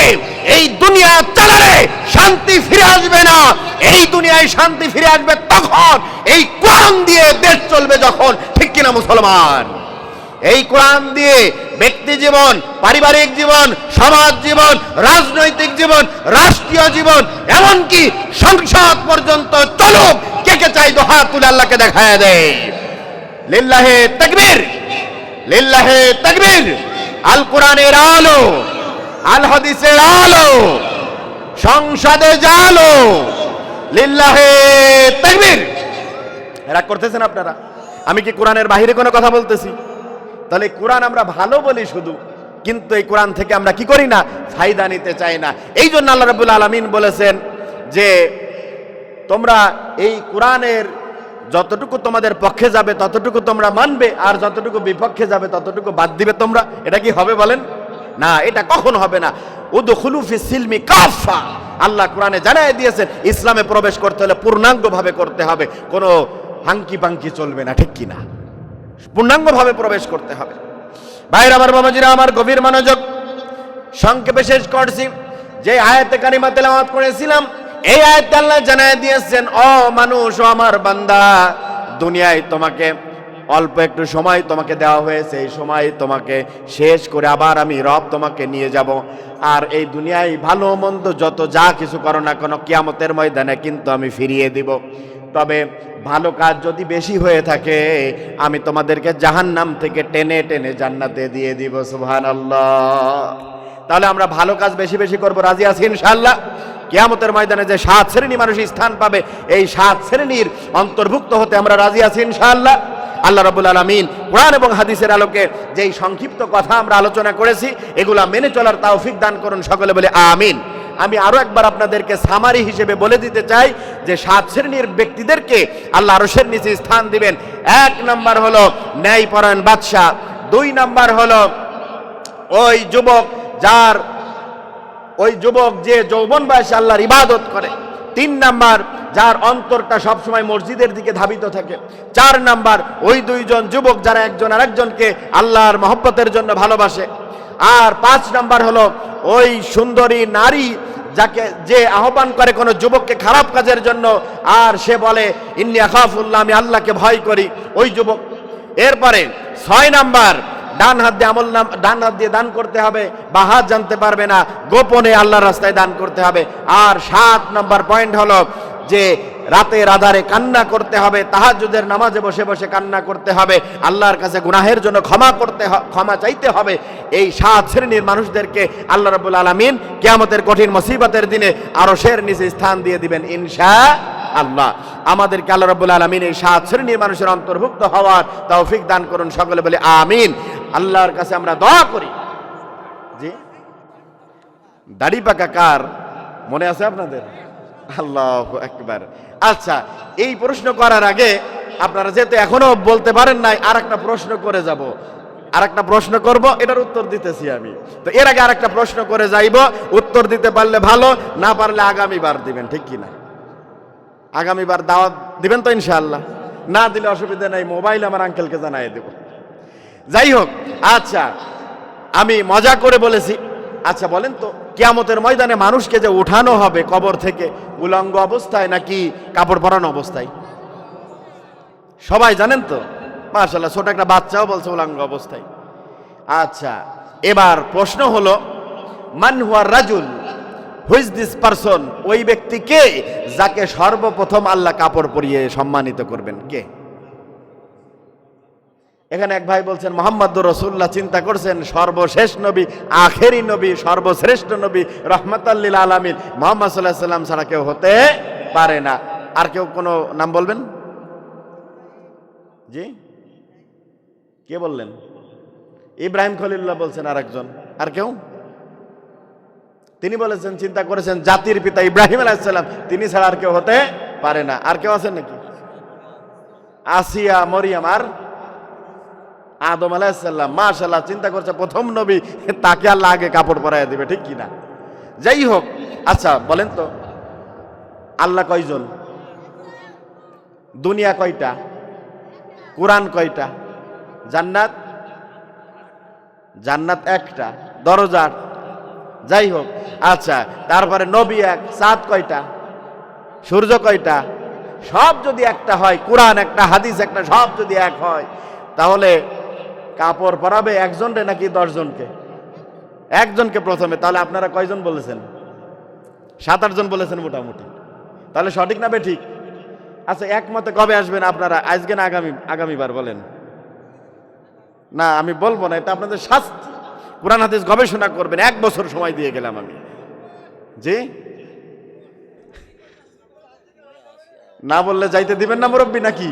এই দুনিয়া চালালে শান্তি ফিরে আসবে না। এই দুনিয়ায় শান্তি ফিরে আসবে তখন এই কোরআন দিয়ে দেশ চলবে যখন। ঠিক কিনা মুসলমান? এই কোরআন দিয়ে ব্যক্তি জীবন, পারিবারিক জীবন, সমাজ জীবন, রাজনৈতিক জীবন, রাষ্ট্রীয় জীবন, এমনকি সংসদ পর্যন্ত চলুক। কে কে চাই দোহা তুলে আল্লাহকে দেখায় দেয়। লিল্লাহে তাকবীর, লিল্লাহে তাকবীর। আল কোরআনের আলো, আল হাদিসের আলো, সংসদে জালো, লিল্লাহে তাকবীর। রাগ করতেছেন আপনারা? আমি কি কোরআনের বাইরে কোনো কথা বলতেছি? তাহলে কোরআন আমরা ভালো বলি শুধু, কিন্তু এই কোরআন থেকে আমরা কি করি না? ফায়দা নিতে চাই না। এই জন্য আল্লাহ রাব্বুল আলামিন বলেছেন যে তোমরা এই কোরআনের যতটুকু তোমাদের পক্ষে যাবে ততটুকু তোমরা মানবে, আর যতটুকু বিপক্ষে যাবে ততটুকু বাদ দিবে তোমরা। এটা কি হবে বলেন? না, এটা কখন হবে না। উদখুলু ফিস সিলমি কাফা, আল্লাহ কোরআনে জানায় দিয়েছেন ইসলামে প্রবেশ করতে হলে পূর্ণাঙ্গভাবে করতে হবে, কোনো হাঙ্কি পাঙ্কি চলবে না। ঠিক কিনা? পূর্ণাঙ্গভাবে প্রবেশ করতে হবে। ভাইরা আমার, বাবাজিরা আমার, গভীর মনোযোগ। সংক্ষেপে শেষ করছি। যে আয়াতে কারিমা তেলাওয়াত করেছিলাম, এই আয়াতে আল্লাহ জানায় দিয়েছেন, ও মানুষ, ও আমার বান্দা, দুনিয়ায় তোমাকে অল্প একটু সময় তোমাকে দেওয়া হয়েছে, এই সময় তোমাকে শেষ করে আবার আমি রব তোমাকে নিয়ে যাব। আর এই দুনিয়ায় ভালো মন্দ যত যা কিছু করো না কেন, কিয়ামতের ময়দানে কিন্তু আমি ফিরিয়ে দিব। তবে ভালো কাজ যদি বেশি হয়ে থাকে, আমি তোমাদেরকে জাহান্নাম থেকে টেনে টেনে জান্নাতে দিয়ে দিব। সুবহানাল্লাহ। তাহলে আমরা ভালো কাজ বেশি বেশি করব, রাজি আছি ইনশাআল্লাহ? কিয়ামতের ময়দানে যে 7 শ্রেণী মানুষ স্থান পাবে, এই 7 শ্রেণীর অন্তর্ভুক্ত হতে আমরা রাজি আছি ইনশাআল্লাহ। আল্লাহ রাব্বুল আলামিন কোরআন এবং হাদিসের আলোকে যেই সংক্ষিপ্ত কথা আমরা আলোচনা করেছি, এগুলা মেনে চলার তৌফিক দান করুন। সকলে বলে আমিন। আমি আরো একবার আপনাদেরকে সামারি হিসেবে বলে দিতে চাই যে 7 শ্রেণীর ব্যক্তিদেরকে আল্লাহ আরশের নিচে স্থান দিবেন। 1 নাম্বার হলো ন্যায়পরায়ণ বাদশা, 2 নাম্বার হলো ওই যুবক যে যৌবন বয়সে আল্লাহর ইবাদত করে, 3 নাম্বার যার অন্তরটা সবসময় মসজিদের দিকে ধাবিত থাকে, 4 নাম্বার ওই 2 জন যুবক যারা একজন আরেকজনকে আল্লাহর মহব্বতের জন্য ভালোবাসে, আর 5 নাম্বার হলো ওই সুন্দরী নারী যাকে যে আহ্বান করে কোনো যুবককে খারাপ কাজের জন্য, আর সে বলে ইন্নী আখাফুল্লাহ, আমি আল্লাহকে ভয় করি, ওই যুবক। এরপরে 6 নাম্বার, ডান হাত দিয়ে দান করতে হবে, বা হাত জানতে পারবে না, গোপনে আল্লাহর রাস্তায় দান করতে হবে। আর 7 নাম্বার পয়েন্ট হলো যে রাতের আধারে কান্না করতে হবে, তাহাজ্জুদের নামাজে বসে বসে কান্না করতে হবে, আল্লাহর কাছে গুনাহের জন্য ক্ষমা চাইতে হবে। এই 7 শ্রেণীর মানুষদেরকে আল্লাহ রাব্বুল আলামিন কিয়ামতের কঠিন মুসিবতের দিনে আরশের নিচে স্থান দিয়ে দিবেন ইনশাআল্লাহ। আমাদেরকে আল্লাহ রাব্বুল আলামিন এই 7 শ্রেণীর মানুষের অন্তর্ভুক্ত হওয়ার তৌফিক দান করুন। সকলে বলে আমিন। আল্লাহর কাছে আমরা দোয়া করি। জি, দাড়ি পাকা কার মনে আছে আপনাদের? আল্লাহু আকবার। আচ্ছা, এই প্রশ্ন করার আগে আপনারা যেহেতু এখনো বলতে পারেন নাই, আর একটা প্রশ্ন করে যাব, আর একটা প্রশ্ন করব, এটার উত্তর দিতেছি আমি। তো এর আগে আর একটা প্রশ্ন করে যাইব, উত্তর দিতে পারলে ভালো, না পারলে আগামীবার দিবেন, ঠিক কিনা? আগামীবার দাওয়াত দিবেন তো ইনশাআল্লাহ? না দিলে অসুবিধা নাই, মোবাইল আমার আঙ্কেলকে জানাই দেব। যাই হোক, আচ্ছা আমি মজা করে বলেছি। আচ্ছা বলেন তো, কিয়ামতের ময়দানে মানুষকে যে উঠানো হবে কবর থেকে, উলঙ্গ অবস্থায় নাকি কাপড় পরানো অবস্থায়? সবাই জানেন তো? মাশাআল্লাহ, ছোট একটা বাচ্চাও বলছে উলঙ্গ অবস্থায়। আচ্ছা, এবার প্রশ্ন হলো, মান হুয়া রাজুল, হু ইজ দিস পারসন? ওই ব্যক্তি কে যাকে সর্বপ্রথম আল্লাহ কাপড় পরিয়ে সম্মানিত করবেন? কে? এখানে এক ভাই বলছেন মুহাম্মদুর রাসূলুল্লাহ, চিন্তা করছেন সর্বশেষ নবী, আখেরি নবী, সর্বশ্রেষ্ঠ নবী, রাহমাতাল লিল আলামিন মুহাম্মদ সাল্লাল্লাহু আলাইহি সাল্লাম ছাড়া কেউ হতে পারে না। আর কেউ কোনো নাম বলবেন? জি, কে বললেন? ইব্রাহিম খলিলুল্লাহ বলছেন আরেকজন। আর কেউ? তিনি বলেছেন, চিন্তা করেছেন জাতির পিতা ইব্রাহিম আলাইহিস সালাম, তিনি ছাড়া আর কেউ হতে পারে না। আর কেউ আছেন নাকি? আসিয়া, মরিয়ম, আর আদম আলাইহিস সালাম। মাশাআল্লাহ, চিন্তা করছে প্রথম নবী, তাকে আল্লাহ আগে কাপড় পরাইয়া দিবে, ঠিক কিনা? যাই হোক, আচ্ছা বলেন তো, আল্লাহ কয়জন? দুনিয়া কয়টা? কুরআন কয়টা? জান্নাত? জান্নাত একটা, দরজা। যাই হোক, আচ্ছা তারপরে নবী এক, চাঁদ কয়টা? সূর্য কয়টা? সব যদি একটা হয়, কুরআন একটা, হাদিস একটা, সব যদি এক হয়, তাহলে কাপড় পরাবে একজনকে নাকি 10 জনকে? একজনকে প্রথমে। তাহলে আপনারা কয়জন বলেছেন? 7-8 জন বলেছেন মোটামুটি। তাহলে সঠিক না বেঠিক? আচ্ছা, একমতে কবে আসবেন আপনারা? আজকে না আগামীবার বলেন? না আমি বলবো না, এটা আপনাদের শাস্তি। কুরআন হাদিস গবেষণা করবেন, 1 বছর সময় দিয়ে গেলাম আমি। জি, না বললে যাইতে দিবেন না মুরব্বী নাকি?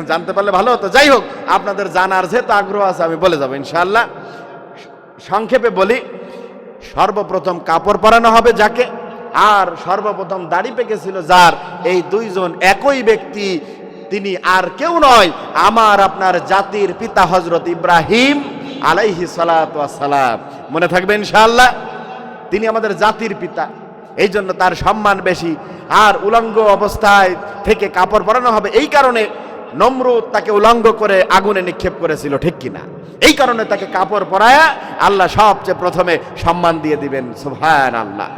জানতে পারলে ভালো হতো। যাই হোক, আপনাদের জানার যেহেতু আগ্রহ আছে, আমি বলে যাবো ইনশাআল্লাহ। সংক্ষেপে বলি, সর্বপ্রথম কাপড় পরানো হবে যাকে, আর সর্বপ্রথম দাড়ি পেকেছিল যার, এই 2 জন একই ব্যক্তি, তিনি আর কেউ নয়, আমার আপনার জাতির পিতা হযরত ইব্রাহিম আলাইহিস সালাতু ওয়াস সালাম। মনে থাকবে ইনশাআল্লাহ, তিনি আমাদের জাতির পিতা, এই জন্য তার সম্মান বেশি। আর উলঙ্গ অবস্থায় থেকে কাপড় পরানো হবে, এই কারণে নমরুদ তাকে উলঙ্গ করে আগুনে নিক্ষেপ করেছিল, ঠিক কিনা? এই কারণে তাকে কাপড় পরায়া আল্লাহ সবচেয়ে প্রথমে সম্মান দিয়ে দিবেন। সুবহানাল্লাহ।